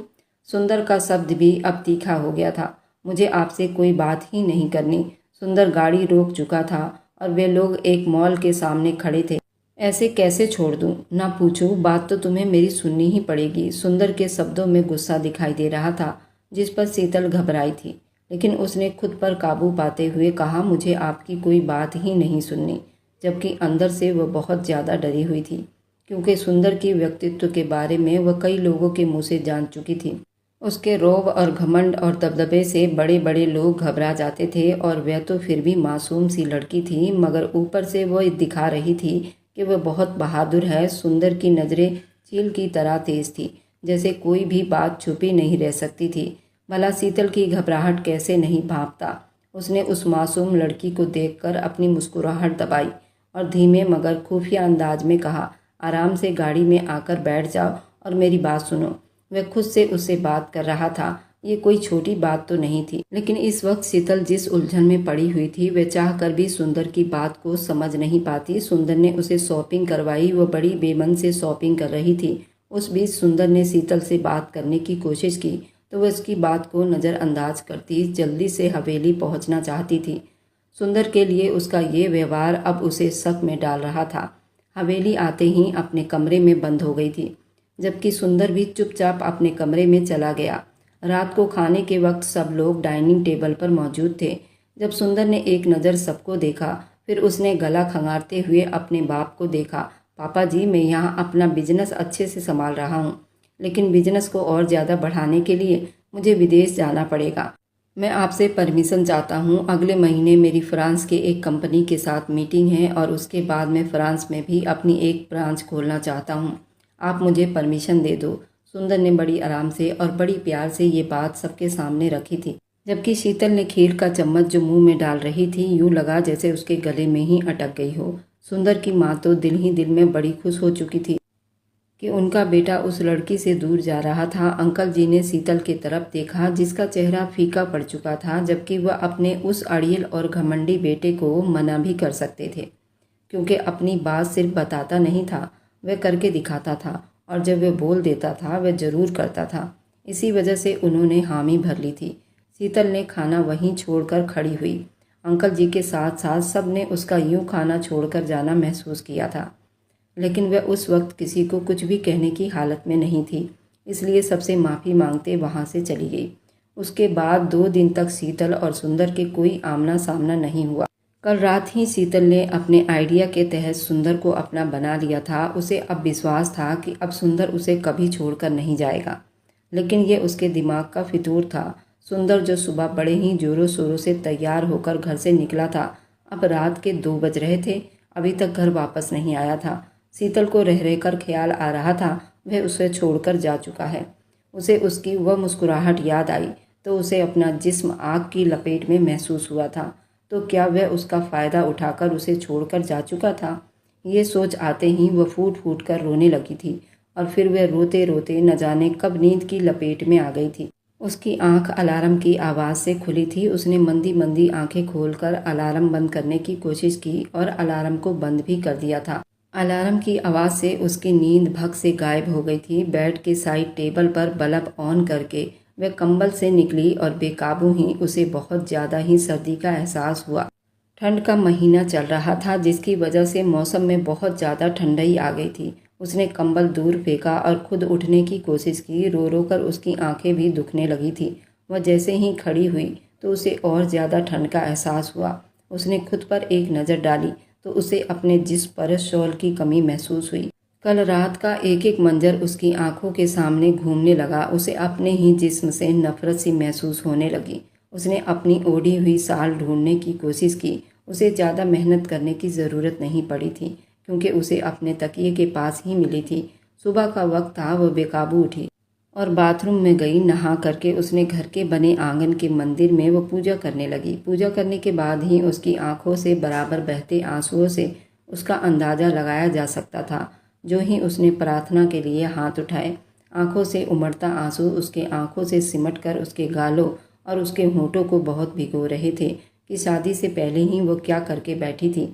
सुंदर का शब्द भी अब तीखा हो गया था। मुझे आपसे कोई बात ही नहीं करनी। सुंदर गाड़ी रोक चुका था और वे लोग एक मॉल के सामने खड़े थे। ऐसे कैसे छोड़ दूं? ना पूछो, बात तो तुम्हें मेरी सुननी ही पड़ेगी। सुंदर के शब्दों में गुस्सा दिखाई दे रहा था, जिस पर शीतल घबराई थी, लेकिन उसने खुद पर काबू पाते हुए कहा, मुझे आपकी कोई बात ही नहीं सुननी। जबकि अंदर से वह बहुत ज़्यादा डरी हुई थी, क्योंकि सुंदर के व्यक्तित्व के बारे में वह कई लोगों के मुँह से जान चुकी थी। उसके रौब और घमंड और दबदबे से बड़े बड़े लोग घबरा जाते थे, और वह तो फिर भी मासूम सी लड़की थी, मगर ऊपर से वह दिखा रही थी कि वह बहुत बहादुर है। सुंदर की नज़रें चील की तरह तेज थी, जैसे कोई भी बात छुपी नहीं रह सकती थी। भला शीतल की घबराहट कैसे नहीं भांपता। उसने उस मासूम लड़की को देखकर अपनी मुस्कुराहट दबाई और धीमे मगर खुफिया अंदाज में कहा, आराम से गाड़ी में आकर बैठ जाओ और मेरी बात सुनो। वह खुद से उससे बात कर रहा था। ये कोई छोटी बात तो नहीं थी, लेकिन इस वक्त शीतल जिस उलझन में पड़ी हुई थी वह चाह कर भी सुंदर की बात को समझ नहीं पाती। सुंदर ने उसे शॉपिंग करवाई, वह बड़ी बेमन से शॉपिंग कर रही थी। उस बीच सुंदर ने शीतल से बात करने की कोशिश की तो वह उसकी बात को नज़रअंदाज करती जल्दी से हवेली पहुंचना चाहती थी। सुंदर के लिए उसका ये व्यवहार अब उसे शक में डाल रहा था। हवेली आते ही अपने कमरे में बंद हो गई थी, जबकि सुंदर भी चुपचाप अपने कमरे में चला गया। रात को खाने के वक्त सब लोग डाइनिंग टेबल पर मौजूद थे। जब सुंदर ने एक नज़र सबको देखा, फिर उसने गला खंगारते हुए अपने बाप को देखा। पापा जी, मैं यहाँ अपना बिजनेस अच्छे से संभाल रहा हूँ, लेकिन बिजनेस को और ज़्यादा बढ़ाने के लिए मुझे विदेश जाना पड़ेगा। मैं आपसे परमिशन चाहता हूँ। अगले महीने मेरी फ्रांस के एक कंपनी के साथ मीटिंग है और उसके बाद मैं फ्रांस में भी अपनी एक ब्रांच खोलना चाहता हूँ। आप मुझे परमिशन दे दो। सुंदर ने बड़ी आराम से और बड़ी प्यार से ये बात सबके सामने रखी थी, जबकि शीतल ने खीर का चम्मच जो मुंह में डाल रही थी यूं लगा जैसे उसके गले में ही अटक गई हो। सुंदर की माँ तो दिल ही दिल में बड़ी खुश हो चुकी थी कि उनका बेटा उस लड़की से दूर जा रहा था। अंकल जी ने शीतल की तरफ देखा, जिसका चेहरा फीका पड़ चुका था, जबकि वह अपने उस अड़ियल और घमंडी बेटे को मना भी कर सकते थे, क्योंकि अपनी बात सिर्फ बताता नहीं था, वह करके दिखाता था, और जब वह बोल देता था वह ज़रूर करता था। इसी वजह से उन्होंने हामी भर ली थी। शीतल ने खाना वहीं छोड़कर खड़ी हुई। अंकल जी के साथ साथ सब ने उसका यूं खाना छोड़कर जाना महसूस किया था, लेकिन वह उस वक्त किसी को कुछ भी कहने की हालत में नहीं थी, इसलिए सबसे माफ़ी मांगते वहाँ से चली गई। उसके बाद 2 दिन तक शीतल और सुंदर के कोई आमना सामना नहीं हुआ। कल रात ही शीतल ने अपने आइडिया के तहत सुंदर को अपना बना लिया था। उसे अब विश्वास था कि अब सुंदर उसे कभी छोड़कर नहीं जाएगा, लेकिन यह उसके दिमाग का फितूर था। सुंदर जो सुबह बड़े ही जोरों शोरों से तैयार होकर घर से निकला था, अब रात के 2 बज रहे थे, अभी तक घर वापस नहीं आया था। शीतल को रह रहकर ख्याल आ रहा था वह उसे छोड़कर जा चुका है। उसे उसकी वह मुस्कुराहट याद आई तो उसे अपना जिस्म आग की लपेट में महसूस हुआ था। तो क्या वह उसका फ़ायदा उठाकर उसे छोड़कर जा चुका था? ये सोच आते ही वह फूट फूट कर रोने लगी थी, और फिर वह रोते रोते न जाने कब नींद की लपेट में आ गई थी। उसकी आंख अलार्म की आवाज़ से खुली थी। उसने मंदी मंदी आंखें खोलकर अलार्म बंद करने की कोशिश की और अलार्म को बंद भी कर दिया था। अलार्म की आवाज़ से उसकी नींद भग से गायब हो गई थी। बेड के साइड टेबल पर बल्ब ऑन करके वह कंबल से निकली और बेकाबू ही उसे बहुत ज़्यादा ही सर्दी का एहसास हुआ। ठंड का महीना चल रहा था, जिसकी वजह से मौसम में बहुत ज़्यादा ठंडाई आ गई थी। उसने कंबल दूर फेंका और खुद उठने की कोशिश की। रो रो कर उसकी आंखें भी दुखने लगी थी। वह जैसे ही खड़ी हुई तो उसे और ज़्यादा ठंड का एहसास हुआ। उसने खुद पर एक नज़र डाली तो उसे अपने जिस्म पर शॉल की कमी महसूस हुई। कल रात का एक एक मंजर उसकी आंखों के सामने घूमने लगा। उसे अपने ही जिस्म से नफरत सी महसूस होने लगी। उसने अपनी ओढ़ी हुई साल ढूंढने की कोशिश की। उसे ज़्यादा मेहनत करने की ज़रूरत नहीं पड़ी थी, क्योंकि उसे अपने तकिए के पास ही मिली थी। सुबह का वक्त था। वह बेकाबू उठी और बाथरूम में गई। नहा करके उसने घर के बने आंगन के मंदिर में वो पूजा करने लगी। पूजा करने के बाद ही उसकी आंखों से बराबर बहते आंसुओं से उसका अंदाज़ा लगाया जा सकता था। जो ही उसने प्रार्थना के लिए हाथ उठाए, आंखों से उमड़ता आंसू उसके आंखों से सिमट कर उसके गालों और उसके होंठों को बहुत भिगो रहे थे कि शादी से पहले ही वो क्या करके बैठी थी।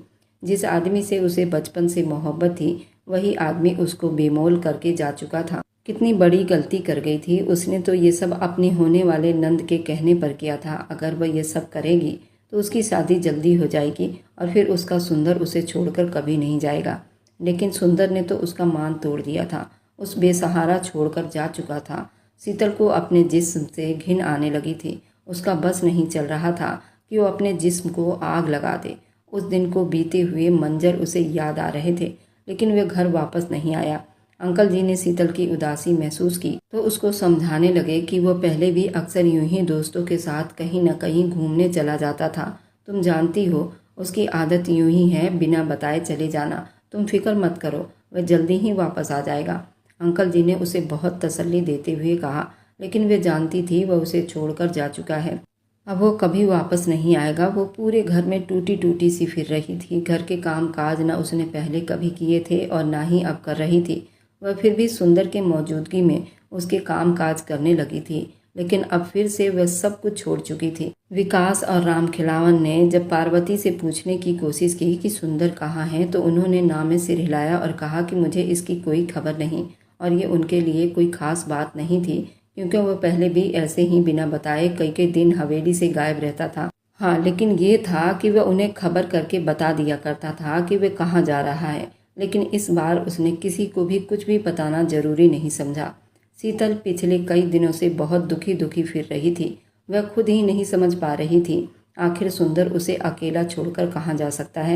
जिस आदमी से उसे बचपन से मोहब्बत थी, वही आदमी उसको बेमोल करके जा चुका था। कितनी बड़ी गलती कर गई थी। उसने तो ये सब अपने होने वाले नंद के कहने पर किया था। अगर वह ये सब करेगी तो उसकी शादी जल्दी हो जाएगी और फिर उसका सुंदर उसे छोड़कर कभी नहीं जाएगा। लेकिन सुंदर ने तो उसका मान तोड़ दिया था। उस बेसहारा छोड़कर जा चुका था। शीतल को अपने जिस्म से घिन आने लगी थी। उसका बस नहीं चल रहा था कि वो अपने जिस्म को आग लगा दे। उस दिन को बीते हुए मंजर उसे याद आ रहे थे, लेकिन वह घर वापस नहीं आया। अंकल जी ने शीतल की उदासी महसूस की तो उसको समझाने लगे कि वह पहले भी अक्सर यूं ही दोस्तों के साथ कहीं न कहीं घूमने चला जाता था। तुम जानती हो, उसकी आदत यूं ही है, बिना बताए चले जाना। तुम फिक्र मत करो, वह जल्दी ही वापस आ जाएगा। अंकल जी ने उसे बहुत तसल्ली देते हुए कहा, लेकिन वे जानती थी वह उसे छोड़कर जा चुका है। अब वो कभी वापस नहीं आएगा। वो पूरे घर में टूटी टूटी सी फिर रही थी। घर के काम काज न उसने पहले कभी किए थे और ना ही अब कर रही थी। वह फिर भी सुंदर के मौजूदगी में उसके काम काज करने लगी थी, लेकिन अब फिर से वह सब कुछ छोड़ चुकी थी। विकास और राम खिलावन ने जब पार्वती से पूछने की कोशिश की कि सुंदर कहाँ है, तो उन्होंने ना में सिर हिलाया और कहा कि मुझे इसकी कोई खबर नहीं। और ये उनके लिए कोई खास बात नहीं थी, क्योंकि वह पहले भी ऐसे ही बिना बताए कई कई दिन हवेली से गायब रहता था। हाँ, लेकिन ये था कि वह उन्हें खबर करके बता दिया करता था कि वह कहाँ जा रहा है। लेकिन इस बार उसने किसी को भी कुछ भी बताना जरूरी नहीं समझा। शीतल पिछले कई दिनों से बहुत दुखी दुखी फिर रही थी। वह खुद ही नहीं समझ पा रही थी आखिर सुंदर उसे अकेला छोड़कर कहाँ जा सकता है।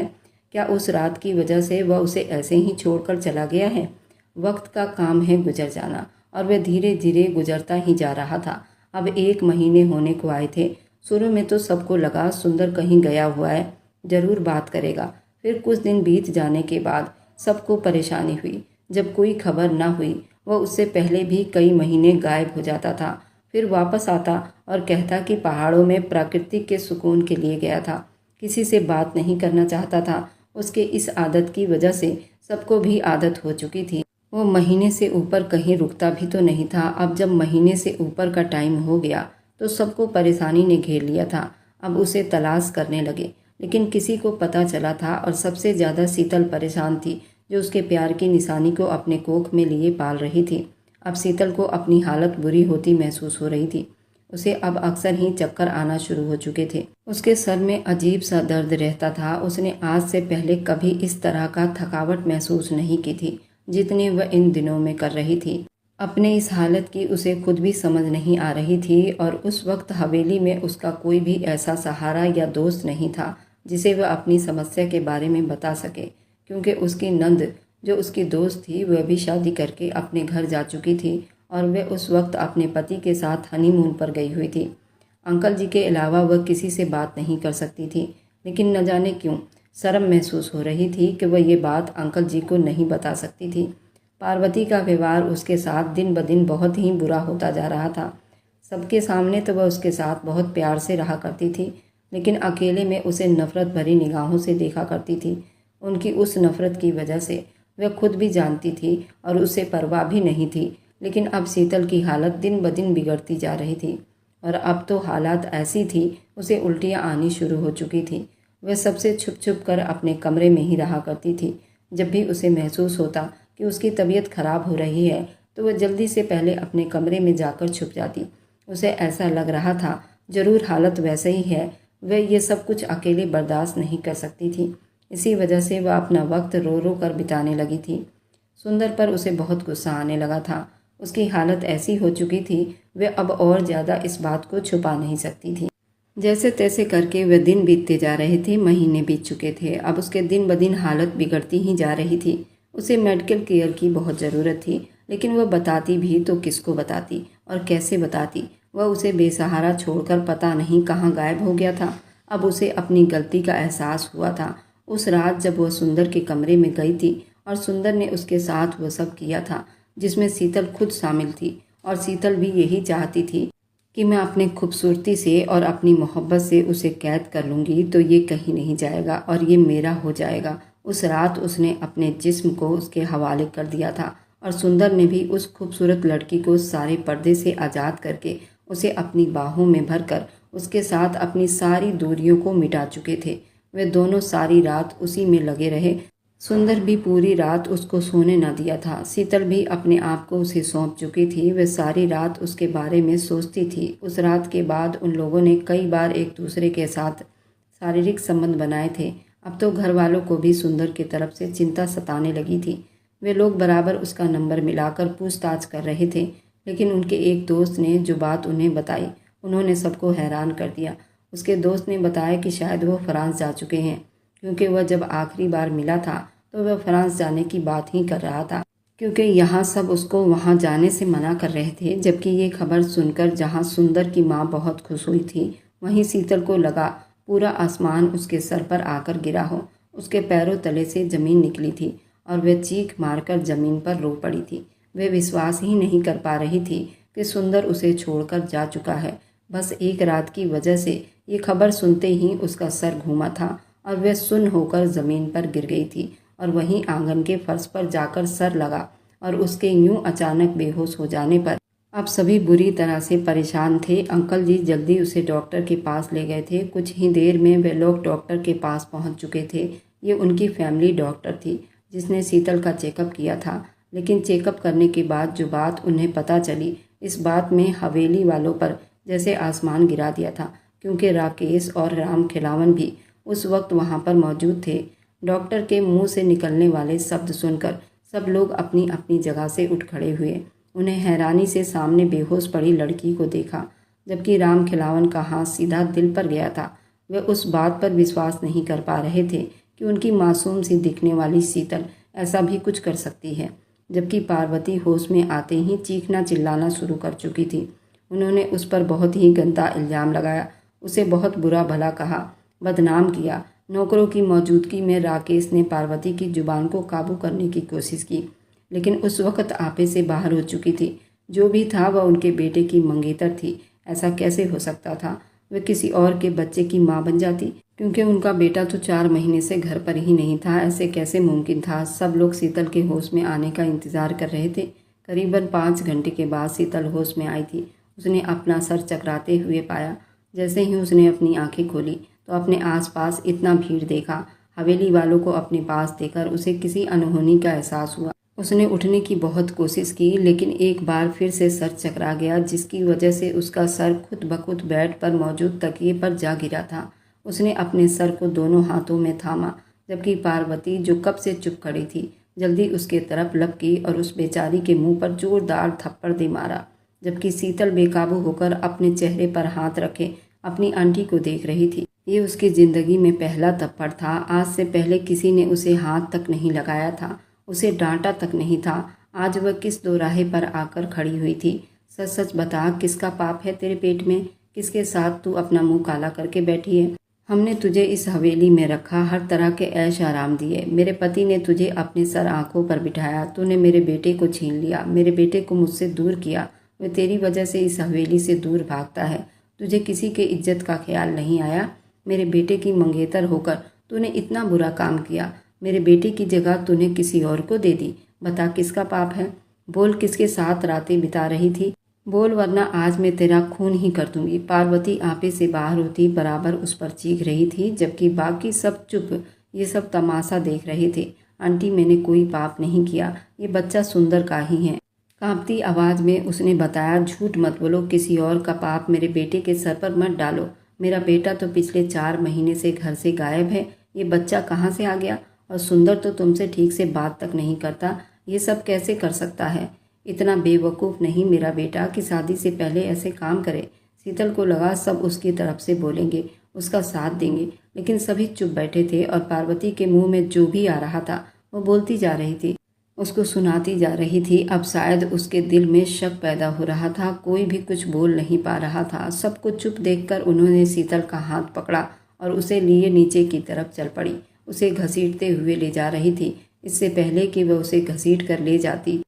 क्या उस रात की वजह से वह उसे ऐसे ही छोड़कर चला गया है? वक्त का काम है गुजर जाना, और वह धीरे धीरे गुजरता ही जा रहा था। अब 1 महीने होने को आए थे। शुरू में तो सबको लगा सुंदर कहीं गया हुआ है, जरूर बात करेगा। फिर कुछ दिन बीत जाने के बाद सबको परेशानी हुई। जब कोई खबर न हुई, वह उससे पहले भी कई महीने गायब हो जाता था। फिर वापस आता और कहता कि पहाड़ों में प्रकृति के सुकून के लिए गया था, किसी से बात नहीं करना चाहता था। उसके इस आदत की वजह से सबको भी आदत हो चुकी थी। वो महीने से ऊपर कहीं रुकता भी तो नहीं था। अब जब महीने से ऊपर का टाइम हो गया तो सबको परेशानी ने घेर लिया था। अब उसे तलाश करने लगे, लेकिन किसी को पता चला था, और सबसे ज़्यादा शीतल परेशान थी, जो उसके प्यार की निशानी को अपने कोख में लिए पाल रही थी। अब शीतल को अपनी हालत बुरी होती महसूस हो रही थी। उसे अब अक्सर ही चक्कर आना शुरू हो चुके थे। उसके सर में अजीब सा दर्द रहता था। उसने आज से पहले कभी इस तरह का थकावट महसूस नहीं की थी जितनी वह इन दिनों में कर रही थी। अपने इस हालत की उसे खुद भी समझ नहीं आ रही थी, और उस वक्त हवेली में उसका कोई भी ऐसा सहारा या दोस्त नहीं था जिसे वह अपनी समस्या के बारे में बता सके, क्योंकि उसकी नंद जो उसकी दोस्त थी वह भी शादी करके अपने घर जा चुकी थी और वह उस वक्त अपने पति के साथ हनीमून पर गई हुई थी। अंकल जी के अलावा वह किसी से बात नहीं कर सकती थी, लेकिन न जाने क्यों शर्म महसूस हो रही थी कि वह ये बात अंकल जी को नहीं बता सकती थी। पार्वती का व्यवहार उसके साथ दिन ब दिन बहुत ही बुरा होता जा रहा था। सबके सामने तो वह उसके साथ बहुत प्यार से रहा करती थी, लेकिन अकेले में उसे नफरत भरी निगाहों से देखा करती थी। उनकी उस नफरत की वजह से वह खुद भी जानती थी और उसे परवाह भी नहीं थी। लेकिन अब शीतल की हालत दिन ब दिन बिगड़ती जा रही थी, और अब तो हालात ऐसी थी उसे उल्टियाँ आनी शुरू हो चुकी थी। वह सबसे छुप छुप कर अपने कमरे में ही रहा करती थी। जब भी उसे महसूस होता कि उसकी तबीयत खराब हो रही है, तो वह जल्दी से पहले अपने कमरे में जाकर छुप जाती। उसे ऐसा लग रहा था जरूर हालत वैसे ही है, वह ये सब कुछ अकेले बर्दाश्त नहीं कर सकती थी। इसी वजह से वह अपना वक्त रो रो कर बिताने लगी थी। सुंदर पर उसे बहुत गुस्सा आने लगा था। उसकी हालत ऐसी हो चुकी थी, वह अब और ज़्यादा इस बात को छुपा नहीं सकती थी। जैसे तैसे करके वे दिन बीतते जा रहे थे, महीने बीत चुके थे। अब उसके दिन ब दिन हालत बिगड़ती ही जा रही थी। उसे मेडिकल केयर की बहुत ज़रूरत थी, लेकिन वह बताती भी तो किसको बताती और कैसे बताती। वह उसे बेसहारा छोड़कर पता नहीं कहाँ गायब हो गया था। अब उसे अपनी गलती का एहसास हुआ था। उस रात जब वह सुंदर के कमरे में गई थी और सुंदर ने उसके साथ वह सब किया था जिसमें शीतल खुद शामिल थी, और शीतल भी यही चाहती थी कि मैं अपने खूबसूरती से और अपनी मोहब्बत से उसे कैद कर लूँगी तो ये कहीं नहीं जाएगा और ये मेरा हो जाएगा। उस रात उसने अपने जिस्म को उसके हवाले कर दिया था और सुंदर ने भी उस खूबसूरत लड़की को सारे पर्दे से आज़ाद करके उसे अपनी बाहों में भरकर उसके साथ अपनी सारी दूरियों को मिटा चुके थे। वे दोनों सारी रात उसी में लगे रहे। सुंदर भी पूरी रात उसको सोने न दिया था। शीतल भी अपने आप को उसे सौंप चुकी थी। वह सारी रात उसके बारे में सोचती थी। उस रात के बाद उन लोगों ने कई बार एक दूसरे के साथ शारीरिक संबंध बनाए थे। अब तो घर वालों को भी सुंदर की तरफ से चिंता सताने लगी थी। वे लोग बराबर उसका नंबर मिलाकर पूछताछ कर रहे थे, लेकिन उनके एक दोस्त ने जो बात उन्हें बताई उन्होंने सबको हैरान कर दिया। उसके दोस्त ने बताया कि शायद वो फ्रांस जा चुके हैं, क्योंकि वह जब आखिरी बार मिला था तो वह फ्रांस जाने की बात ही कर रहा था, क्योंकि यहाँ सब उसको वहाँ जाने से मना कर रहे थे। जबकि ये खबर सुनकर जहाँ सुंदर की माँ बहुत खुश हुई थी, वहीं शीतल को लगा पूरा आसमान उसके सर पर आकर गिरा हो। उसके पैरों तले से ज़मीन निकली थी और वह चीख मारकर ज़मीन पर रो पड़ी थी। वह विश्वास ही नहीं कर पा रही थी कि सुंदर उसे छोड़कर जा चुका है। बस एक रात की वजह से ये खबर सुनते ही उसका सर घूमा था और वह सुन्न होकर ज़मीन पर गिर गई थी और वहीं आंगन के फर्श पर जाकर सर लगा। और उसके यूं अचानक बेहोश हो जाने पर अब सभी बुरी तरह से परेशान थे। अंकल जी जल्दी उसे डॉक्टर के पास ले गए थे। कुछ ही देर में वे लोग डॉक्टर के पास पहुंच चुके थे। ये उनकी फैमिली डॉक्टर थी जिसने शीतल का चेकअप किया था, लेकिन चेकअप करने के बाद जो बात उन्हें पता चली, इस बात में हवेली वालों पर जैसे आसमान गिरा दिया था, क्योंकि राकेश और राम खिलावन भी उस वक्त वहाँ पर मौजूद थे। डॉक्टर के मुंह से निकलने वाले शब्द सुनकर सब लोग अपनी अपनी जगह से उठ खड़े हुए। उन्हें हैरानी से सामने बेहोश पड़ी लड़की को देखा, जबकि राम खिलावन का हाथ सीधा दिल पर गया था। वे उस बात पर विश्वास नहीं कर पा रहे थे कि उनकी मासूम सी दिखने वाली शीतल ऐसा भी कुछ कर सकती है। जबकि पार्वती होश में आते ही चीखना चिल्लाना शुरू कर चुकी थी। उन्होंने उस पर बहुत ही गंदा इल्ज़ाम लगाया, उसे बहुत बुरा भला कहा, बदनाम किया। नौकरों की मौजूदगी में राकेश ने पार्वती की जुबान को काबू करने की कोशिश की, लेकिन उस वक्त आपे से बाहर हो चुकी थी। जो भी था वह उनके बेटे की मंगेतर थी। ऐसा कैसे हो सकता था? वह किसी और के बच्चे की माँ बन जाती, क्योंकि उनका बेटा तो 4 महीने से घर पर ही नहीं था। ऐसे कैसे मुमकिन था? सब लोग शीतल के होश में आने का इंतजार कर रहे थे। करीबन 5 घंटे के बाद शीतल होश में आई थी। उसने अपना सर चकराते हुए पाया। जैसे ही उसने अपनी आंखें खोली तो अपने आसपास इतना भीड़ देखा। हवेली वालों को अपने पास देखकर उसे किसी अनहोनी का एहसास हुआ। उसने उठने की बहुत कोशिश की, लेकिन एक बार फिर से सर चकरा गया, जिसकी वजह से उसका सर खुद ब खुद बेड पर मौजूद तकिए पर जा गिरा था। उसने अपने सर को दोनों हाथों में थामा, जबकि पार्वती जो कब से चुप खड़ी थी जल्दी उसके तरफ लपकी और उस बेचारी के मुंह पर जोरदार थप्पड़ दे मारा। जबकि शीतल बेकाबू होकर अपने चेहरे पर हाथ रखे अपनी आंटी को देख रही थी। ये उसकी ज़िंदगी में पहला थप्पड़ था। आज से पहले किसी ने उसे हाथ तक नहीं लगाया था, उसे डांटा तक नहीं था। आज वह किस दोराहे पर आकर खड़ी हुई थी। सच सच बता, किसका पाप है तेरे पेट में? किसके साथ तू अपना मुंह काला करके बैठी है? हमने तुझे इस हवेली में रखा, हर तरह के ऐश आराम दिए। मेरे पति ने तुझे अपने सर आंखों पर बिठाया। तूने मेरे बेटे को छीन लिया, मेरे बेटे को मुझसे दूर किया। वह तेरी वजह से इस हवेली से दूर भागता है। तुझे किसी के इज्जत का ख्याल नहीं आया। मेरे बेटे की मंगेतर होकर तूने इतना बुरा काम किया। मेरे बेटे की जगह तूने किसी और को दे दी। बता, किसका पाप है? बोल, किसके साथ रातें बिता रही थी? बोल, वरना आज मैं तेरा खून ही कर दूंगी। पार्वती आपे से बाहर होती बराबर उस पर चीख रही थी, जबकि बाकी सब चुप ये सब तमाशा देख रहे थे। आंटी, मैंने कोई पाप नहीं किया, ये बच्चा सुंदर का ही है। कांपती आवाज़ में उसने बताया, झूठ मत बोलो, किसी और का पाप मेरे बेटे के सर पर मत डालो। मेरा बेटा तो पिछले 4 महीने से घर से गायब है। ये बच्चा कहाँ से आ गया? और सुंदर तो तुमसे ठीक से बात तक नहीं करता। ये सब कैसे कर सकता है? इतना बेवकूफ़ नहीं मेरा बेटा कि शादी से पहले ऐसे काम करे। शीतल को लगा सब उसकी तरफ से बोलेंगे, उसका साथ देंगे, लेकिन सभी चुप बैठे थे और पार्वती के मुंह में जो भी आ रहा था वो बोलती जा रही थी, उसको सुनाती जा रही थी। अब शायद उसके दिल में शक पैदा हो रहा था, कोई भी कुछ बोल नहीं पा रहा था। सबको चुप देखकर उन्होंने शीतल का हाथ पकड़ा और उसे लिए नीचे की तरफ चल पड़ी। उसे घसीटते हुए ले जा रही थी। इससे पहले कि वह उसे घसीट कर ले जाती,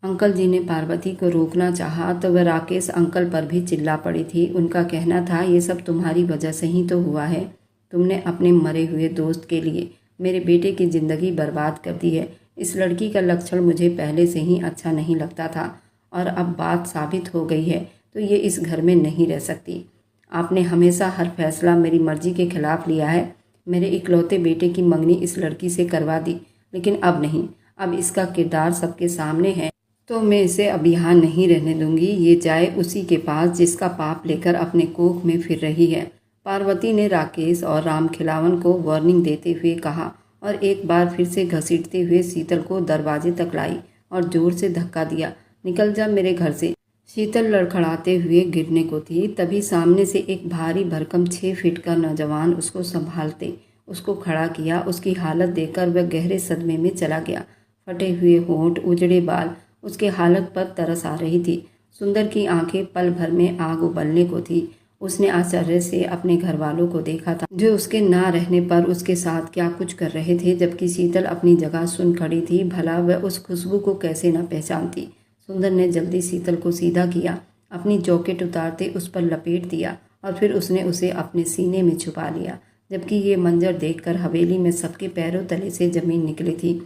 अंकल जी ने पार्वती को रोकना चाहा तो वह राकेश अंकल पर भी चिल्ला पड़ी थी। उनका कहना था, ये सब तुम्हारी वजह से ही तो हुआ है। तुमने अपने मरे हुए दोस्त के लिए मेरे बेटे की ज़िंदगी बर्बाद कर दी है। इस लड़की का लक्षण मुझे पहले से ही अच्छा नहीं लगता था और अब बात साबित हो गई है तो ये इस घर में नहीं रह सकती। आपने हमेशा हर फैसला मेरी मर्जी के खिलाफ लिया है। मेरे इकलौते बेटे की मंगनी इस लड़की से करवा दी, लेकिन अब नहीं। अब इसका किरदार सबके सामने है तो मैं इसे अब यहाँ नहीं रहने दूंगी। ये जाए उसी के पास जिसका पाप लेकर अपने कोख में फिर रही है। पार्वती ने राकेश और रामखिलावन को वार्निंग देते हुए कहा और एक बार फिर से घसीटते हुए शीतल को दरवाजे तक लाई और जोर से धक्का दिया। निकल जा मेरे घर से। शीतल लड़खड़ाते हुए गिरने को थी, तभी सामने से एक भारी भरकम 6 फीट का नौजवान उसको संभालते उसको खड़ा किया। उसकी हालत देखकर वह गहरे सदमे में चला गया। फटे हुए होंठ, उजड़े बाल, उसके हालत पर तरस आ रही थी। सुंदर की आंखें पल भर में आग उबलने को थी। उसने आश्चर्य से अपने घर वालों को देखा था जो उसके ना रहने पर उसके साथ क्या कुछ कर रहे थे, जबकि शीतल अपनी जगह सुन खड़ी थी। भला वह उस खुशबू को कैसे न पहचानती। सुंदर ने जल्दी शीतल को सीधा किया, अपनी जैकेट उतारते उस पर लपेट दिया और फिर उसने उसे अपने सीने में छुपा लिया। जबकि ये मंजर देखकर हवेली में सबके पैरों तले से जमीन निकली थी।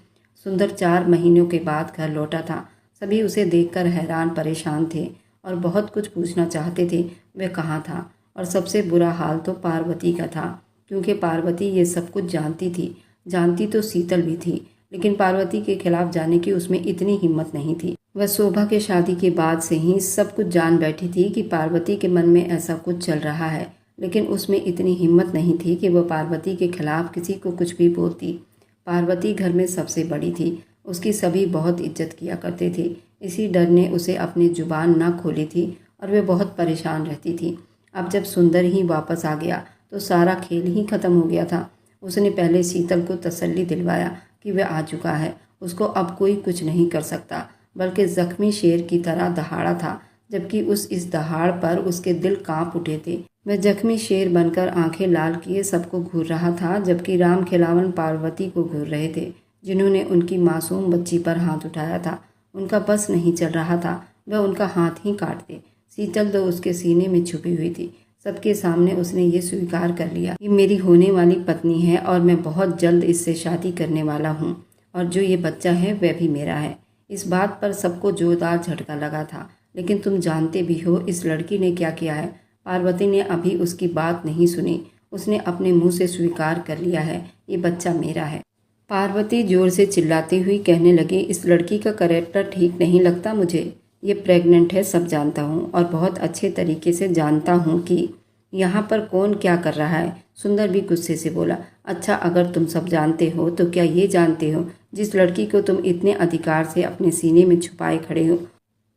सुंदर 4 महीनों के बाद घर लौटा था। सभी उसे देखकर हैरान परेशान थे और बहुत कुछ पूछना चाहते थे वह कहाँ था। और सबसे बुरा हाल तो पार्वती का था, क्योंकि पार्वती ये सब कुछ जानती थी। जानती तो शीतल भी थी, लेकिन पार्वती के खिलाफ जाने की उसमें इतनी हिम्मत नहीं थी। वह शोभा के शादी के बाद से ही सब कुछ जान बैठी थी कि पार्वती के मन में ऐसा कुछ चल रहा है, लेकिन उसमें इतनी हिम्मत नहीं थी कि वह पार्वती के खिलाफ किसी को कुछ भी बोलती। पार्वती घर में सबसे बड़ी थी, उसकी सभी बहुत इज्जत किया करते थे। इसी डर ने उसे अपनी जुबान न खोली थी और वह बहुत परेशान रहती थी। अब जब सुंदर ही वापस आ गया तो सारा खेल ही खत्म हो गया था। उसने पहले शीतल को तसल्ली दिलवाया कि वह आ चुका है, उसको अब कोई कुछ नहीं कर सकता, बल्कि जख्मी शेर की तरह दहाड़ा था, जबकि इस दहाड़ पर उसके दिल कांप उठे थे। वह जख्मी शेर बनकर आंखें लाल किए सबको घूर रहा था, जबकि रामखिलावन पार्वती को घूर रहे थे, जिन्होंने उनकी मासूम बच्ची पर हाथ उठाया था। उनका बस नहीं चल रहा था, वह उनका हाथ ही काट दे। शीतल तो उसके सीने में छुपी हुई थी। सबके सामने उसने ये स्वीकार कर लिया कि मेरी होने वाली पत्नी है और मैं बहुत जल्द इससे शादी करने वाला हूँ, और जो ये बच्चा है वह भी मेरा है। इस बात पर सबको जोरदार झटका लगा था। लेकिन तुम जानते भी हो इस लड़की ने क्या किया है। पार्वती ने अभी उसकी बात नहीं सुनी। उसने अपने मुंह से स्वीकार कर लिया है, ये बच्चा मेरा है। पार्वती जोर से चिल्लाती हुई कहने लगी, इस लड़की का कैरेक्टर ठीक नहीं लगता मुझे। ये प्रेग्नेंट है, सब जानता हूँ, और बहुत अच्छे तरीके से जानता हूँ कि यहाँ पर कौन क्या कर रहा है। सुंदर भी गुस्से से बोला, अच्छा अगर तुम सब जानते हो तो क्या ये जानते हो जिस लड़की को तुम इतने अधिकार से अपने सीने में छुपाए खड़े हो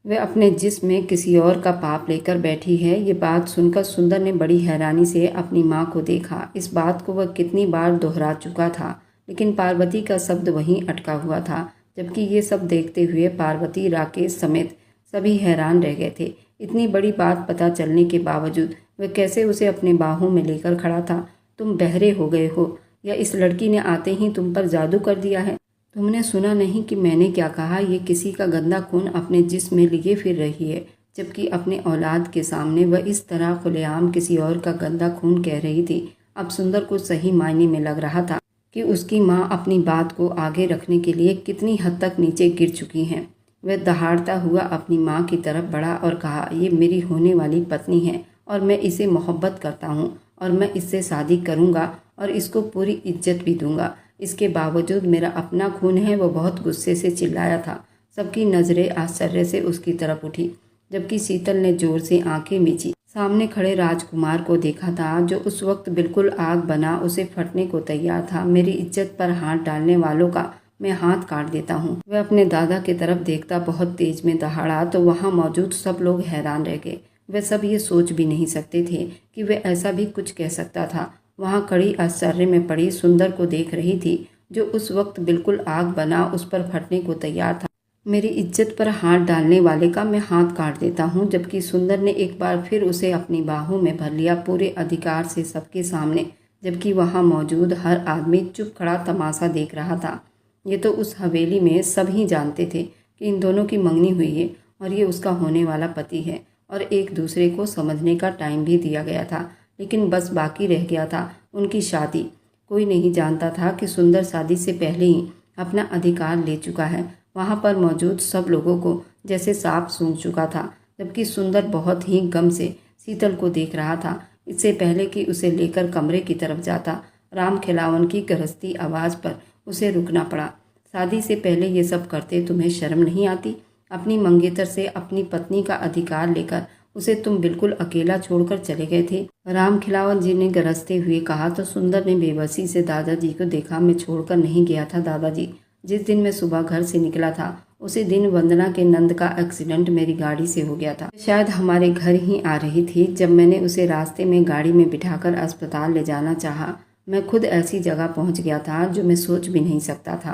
वह अपने जिस्म में किसी और का पाप लेकर बैठी है। ये बात सुनकर सुंदर ने बड़ी हैरानी से अपनी माँ को देखा। इस बात को वह कितनी बार दोहरा चुका था, लेकिन पार्वती का शब्द वहीं अटका हुआ था। जबकि ये सब देखते हुए पार्वती, राकेश समेत सभी हैरान रह गए थे। इतनी बड़ी बात पता चलने के बावजूद वह कैसे उसे अपने बाहों में लेकर खड़ा था। तुम बहरे हो गए हो या इस लड़की ने आते ही तुम पर जादू कर दिया है? तुमने सुना नहीं कि मैंने क्या कहा? ये किसी का गंदा खून अपने जिस्म में लिए फिर रही है, जबकि अपने औलाद के सामने वह इस तरह खुलेआम किसी और का गंदा खून कह रही थी। अब सुंदर को सही मायने में लग रहा था कि उसकी माँ अपनी बात को आगे रखने के लिए कितनी हद तक नीचे गिर चुकी हैं। वह दहाड़ता हुआ अपनी माँ की तरफ बढ़ा और कहा, ये मेरी होने वाली पत्नी है और मैं इसे मोहब्बत करता हूँ और मैं इससे शादी करूँगा और इसको पूरी इज्जत भी दूंगा। इसके बावजूद मेरा अपना खून है। वो बहुत गुस्से से चिल्लाया था। सबकी नज़रें आश्चर्य से उसकी तरफ उठी, जबकि शीतल ने जोर से आंखें मीची। सामने खड़े राजकुमार को देखा था, जो उस वक्त बिल्कुल आग बना उसे फटने को तैयार था। मेरी इज्जत पर हाथ डालने वालों का मैं हाथ काट देता हूँ। वह अपने दादा की तरफ देखता बहुत तेज में दहाड़ा तो वहाँ मौजूद सब लोग हैरान रह गए। वे सब ये सोच भी नहीं सकते थे कि वे ऐसा भी कुछ कह सकता था। वहाँ खड़ी आश्चर्य में पड़ी सुंदर को देख रही थी, जो उस वक्त बिल्कुल आग बना उस पर फटने को तैयार था। मेरी इज्जत पर हाथ डालने वाले का मैं हाथ काट देता हूँ। जबकि सुंदर ने एक बार फिर उसे अपनी बाहों में भर लिया, पूरे अधिकार से सबके सामने, जबकि वहाँ मौजूद हर आदमी चुप खड़ा तमाशा देख रहा था। ये तो उस हवेली में सब ही जानते थे कि इन दोनों की मंगनी हुई है और ये उसका होने वाला पति है, और एक दूसरे को समझने का टाइम भी दिया गया था। लेकिन बस बाकी रह गया था उनकी शादी। कोई नहीं जानता था कि सुंदर शादी से पहले ही अपना अधिकार ले चुका है। वहाँ पर मौजूद सब लोगों को जैसे सांप सूंघ चुका था। जबकि सुंदर बहुत ही गम से शीतल को देख रहा था। इससे पहले कि उसे लेकर कमरे की तरफ जाता, राम खिलावन की गरजती आवाज़ पर उसे रुकना पड़ा। शादी से पहले ये सब करते तुम्हें शर्म नहीं आती? अपनी मंगेतर से अपनी पत्नी का अधिकार लेकर उसे तुम बिल्कुल अकेला छोड़कर चले गए थे। राम खिलावन जी ने गरजते हुए कहा तो सुंदर ने बेबसी से दादाजी को देखा। मैं छोड़कर नहीं गया था दादाजी। जिस दिन मैं सुबह घर से निकला था उसी दिन वंदना के नंद का एक्सीडेंट मेरी गाड़ी से हो गया था। शायद हमारे घर ही आ रही थी जब मैंने उसे रास्ते में गाड़ी में बिठाकर अस्पताल ले जाना चाहा। मैं खुद ऐसी जगह पहुंच गया था जो मैं सोच भी नहीं सकता था।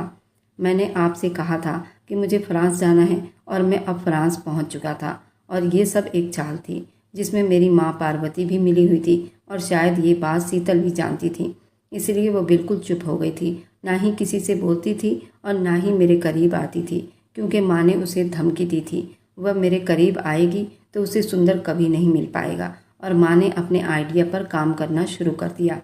मैंने आपसे कहा था कि मुझे फ्रांस जाना है और मैं अब फ्रांस पहुंच चुका था। और ये सब एक चाल थी जिसमें मेरी माँ पार्वती भी मिली हुई थी, और शायद ये बात शीतल भी जानती थी। इसलिए वो बिल्कुल चुप हो गई थी, ना ही किसी से बोलती थी और ना ही मेरे करीब आती थी, क्योंकि माँ ने उसे धमकी दी थी वह मेरे करीब आएगी तो उसे सुंदर कभी नहीं मिल पाएगा। और माँ ने अपने आइडिया पर काम करना शुरू कर दिया।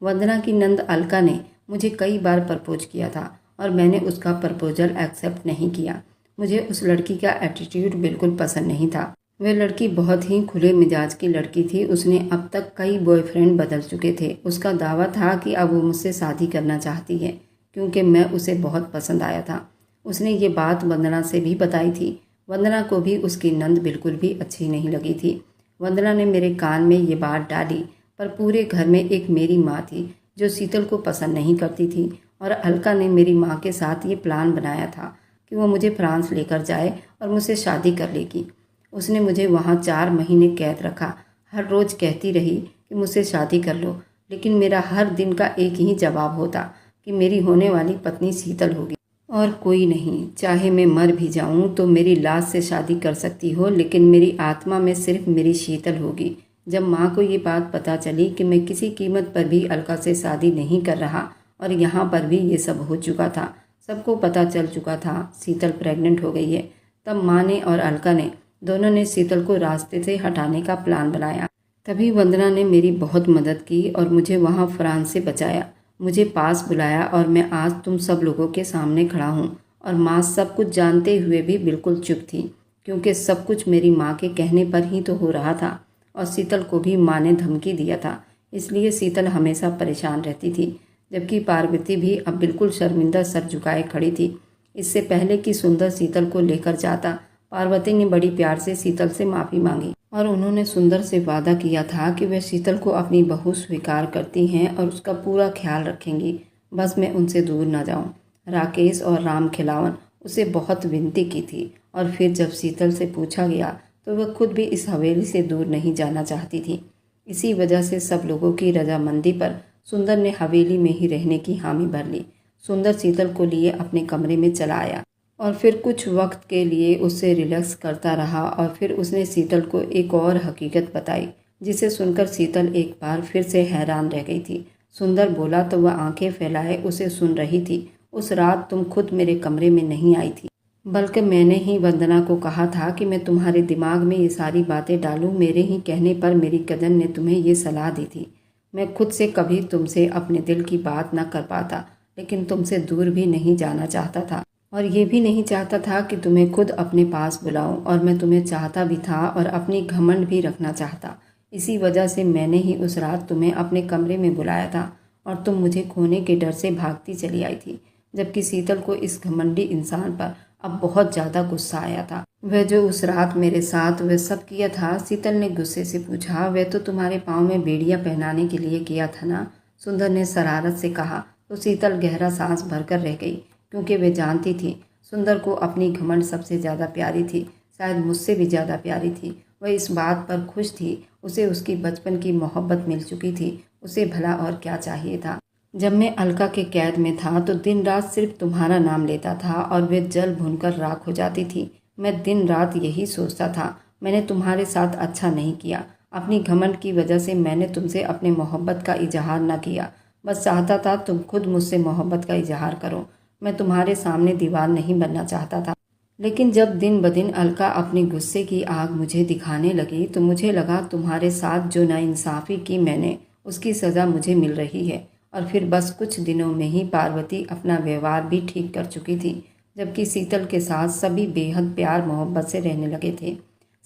वंदना की नंद अलका ने मुझे कई बार प्रपोज किया था और मैंने उसका प्रपोजल एक्सेप्ट नहीं किया। मुझे उस लड़की का एटीट्यूड बिल्कुल पसंद नहीं था। वह लड़की बहुत ही खुले मिजाज की लड़की थी। उसने अब तक कई बॉयफ्रेंड बदल चुके थे। उसका दावा था कि अब वो मुझसे शादी करना चाहती है क्योंकि मैं उसे बहुत पसंद आया था। उसने ये बात वंदना से भी बताई थी। वंदना को भी उसकी नंद बिल्कुल भी अच्छी नहीं लगी थी। वंदना ने मेरे कान में ये बात डाली, पर पूरे घर में एक मेरी माँ थी जो शीतल को पसंद नहीं करती थी, और अलका ने मेरी माँ के साथ ये प्लान बनाया था कि वो मुझे फ्रांस लेकर जाए और मुझसे शादी कर लेगी। उसने मुझे वहाँ 4 महीने कैद रखा। हर रोज़ कहती रही कि मुझसे शादी कर लो, लेकिन मेरा हर दिन का एक ही जवाब होता कि मेरी होने वाली पत्नी शीतल होगी और कोई नहीं। चाहे मैं मर भी जाऊँ तो मेरी लाश से शादी कर सकती हो, लेकिन मेरी आत्मा में सिर्फ मेरी शीतल होगी। जब माँ को ये बात पता चली कि मैं किसी कीमत पर भी अलका से शादी नहीं कर रहा, और यहाँ पर भी ये सब हो चुका था, सबको पता चल चुका था शीतल प्रेग्नेंट हो गई है, तब माँ ने और अलका ने दोनों ने शीतल को रास्ते से हटाने का प्लान बनाया। तभी वंदना ने मेरी बहुत मदद की और मुझे वहाँ फ्रांस से बचाया, मुझे पास बुलाया, और मैं आज तुम सब लोगों के सामने खड़ा हूँ। और माँ सब कुछ जानते हुए भी बिल्कुल चुप थी, क्योंकि सब कुछ मेरी माँ के कहने पर ही तो हो रहा था, और शीतल को भी माँ ने धमकी दिया था। इसलिए शीतल हमेशा परेशान रहती थी, जबकि पार्वती भी अब बिल्कुल शर्मिंदा सर झुकाए खड़ी थी। इससे पहले कि सुंदर शीतल को लेकर जाता, पार्वती ने बड़ी प्यार से शीतल से माफ़ी मांगी, और उन्होंने सुंदर से वादा किया था कि वह शीतल को अपनी बहू स्वीकार करती हैं और उसका पूरा ख्याल रखेंगी। बस मैं उनसे दूर ना जाऊं। राकेश और राम खिलावन उसे बहुत विनती की थी, और फिर जब शीतल से पूछा गया तो वह खुद भी इस हवेली से दूर नहीं जाना चाहती थी। इसी वजह से सब लोगों की रजामंदी पर सुंदर ने हवेली में ही रहने की हामी भर ली। सुंदर शीतल को लिए अपने कमरे में चला आया और फिर कुछ वक्त के लिए उससे रिलैक्स करता रहा, और फिर उसने शीतल को एक और हकीकत बताई, जिसे सुनकर शीतल एक बार फिर से हैरान रह गई थी। सुंदर बोला तो वह आंखें फैलाए उसे सुन रही थी। उस रात तुम खुद मेरे कमरे में नहीं आई थी, बल्कि मैंने ही वंदना को कहा था कि मैं तुम्हारे दिमाग में ये सारी बातें डालूं। मेरे ही कहने पर मेरी कजन ने तुम्हें ये सलाह दी थी। मैं खुद से कभी तुमसे अपने दिल की बात न कर पाता, लेकिन तुमसे दूर भी नहीं जाना चाहता था, और ये भी नहीं चाहता था कि तुम्हें खुद अपने पास बुलाऊं। और मैं तुम्हें चाहता भी था और अपनी घमंड भी रखना चाहता। इसी वजह से मैंने ही उस रात तुम्हें अपने कमरे में बुलाया था, और तुम मुझे खोने के डर से भागती चली आई थी। जबकि शीतल को इस घमंडी इंसान पर अब बहुत ज़्यादा गुस्सा आया था। वह जो उस रात मेरे साथ वह सब किया था। शीतल ने गुस्से से पूछा, वह तो तुम्हारे पाँव में बेड़ियाँ पहनाने के लिए किया था ना? सुंदर ने शरारत से कहा। तो शीतल गहरा सांस भरकर रह गई, क्योंकि वे जानती थी सुंदर को अपनी घमंड सबसे ज़्यादा प्यारी थी, शायद मुझसे भी ज़्यादा प्यारी थी। वह इस बात पर खुश थी। उसे उसकी बचपन की मोहब्बत मिल चुकी थी। उसे भला और क्या चाहिए था। जब मैं अलका के कैद में था तो दिन रात सिर्फ तुम्हारा नाम लेता था और वे जल भुनकर राख हो जाती थी। मैं दिन रात यही सोचता था, मैंने तुम्हारे साथ अच्छा नहीं किया। अपनी घमंड की वजह से मैंने तुमसे अपने मोहब्बत का इजहार न किया। बस चाहता था तुम खुद मुझसे मोहब्बत का इजहार करो। मैं तुम्हारे सामने दीवार नहीं बनना चाहता था। लेकिन जब दिन ब दिन अलका अपनी गुस्से की आग मुझे दिखाने लगी तो मुझे लगा तुम्हारे साथ जो नाइंसाफ़ी की मैंने, उसकी सज़ा मुझे मिल रही है। और फिर बस कुछ दिनों में ही पार्वती अपना व्यवहार भी ठीक कर चुकी थी, जबकि शीतल के साथ सभी बेहद प्यार मोहब्बत से रहने लगे थे।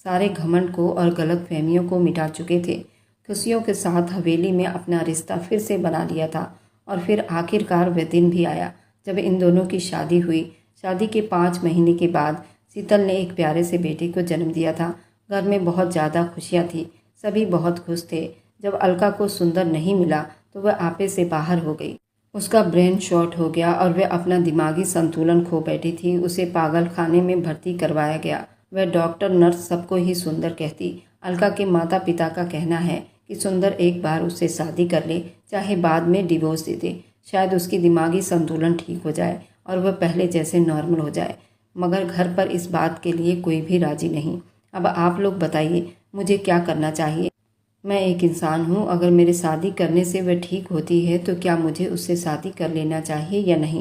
सारे घमंड को और गलतफहमियों को मिटा चुके थे। खुशियों के साथ हवेली में अपना रिश्ता फिर से बना लिया था। और फिर आखिरकार वह दिन भी आया जब इन दोनों की शादी हुई। शादी के 5 महीने के बाद शीतल ने एक प्यारे से बेटे को जन्म दिया था। घर में बहुत ज़्यादा खुशियाँ थी, सभी बहुत खुश थे। जब अलका को सुंदर नहीं मिला तो वह आपे से बाहर हो गई। उसका ब्रेन शॉर्ट हो गया और वह अपना दिमागी संतुलन खो बैठी थी। उसे पागल खाने में भर्ती करवाया गया। वह डॉक्टर नर्स सबको ही सुंदर कहती। अलका के माता पिता का कहना है कि सुंदर एक बार उससे शादी कर ले, चाहे बाद में डिवोर्स दे दे। शायद उसकी दिमागी संतुलन ठीक हो जाए और वह पहले जैसे नॉर्मल हो जाए। मगर घर पर इस बात के लिए कोई भी राजी नहीं। अब आप लोग बताइए मुझे क्या करना चाहिए। मैं एक इंसान हूँ, अगर मेरे शादी करने से वह ठीक होती है तो क्या मुझे उससे शादी कर लेना चाहिए या नहीं।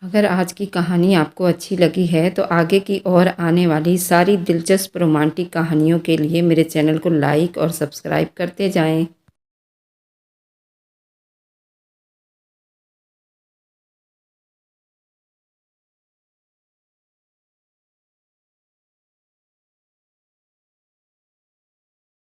अगर आज की कहानी आपको अच्छी लगी है तो आगे की और आने वाली सारी दिलचस्प रोमांटिक कहानियों के लिए मेरे चैनल को लाइक और सब्सक्राइब करते जाएं।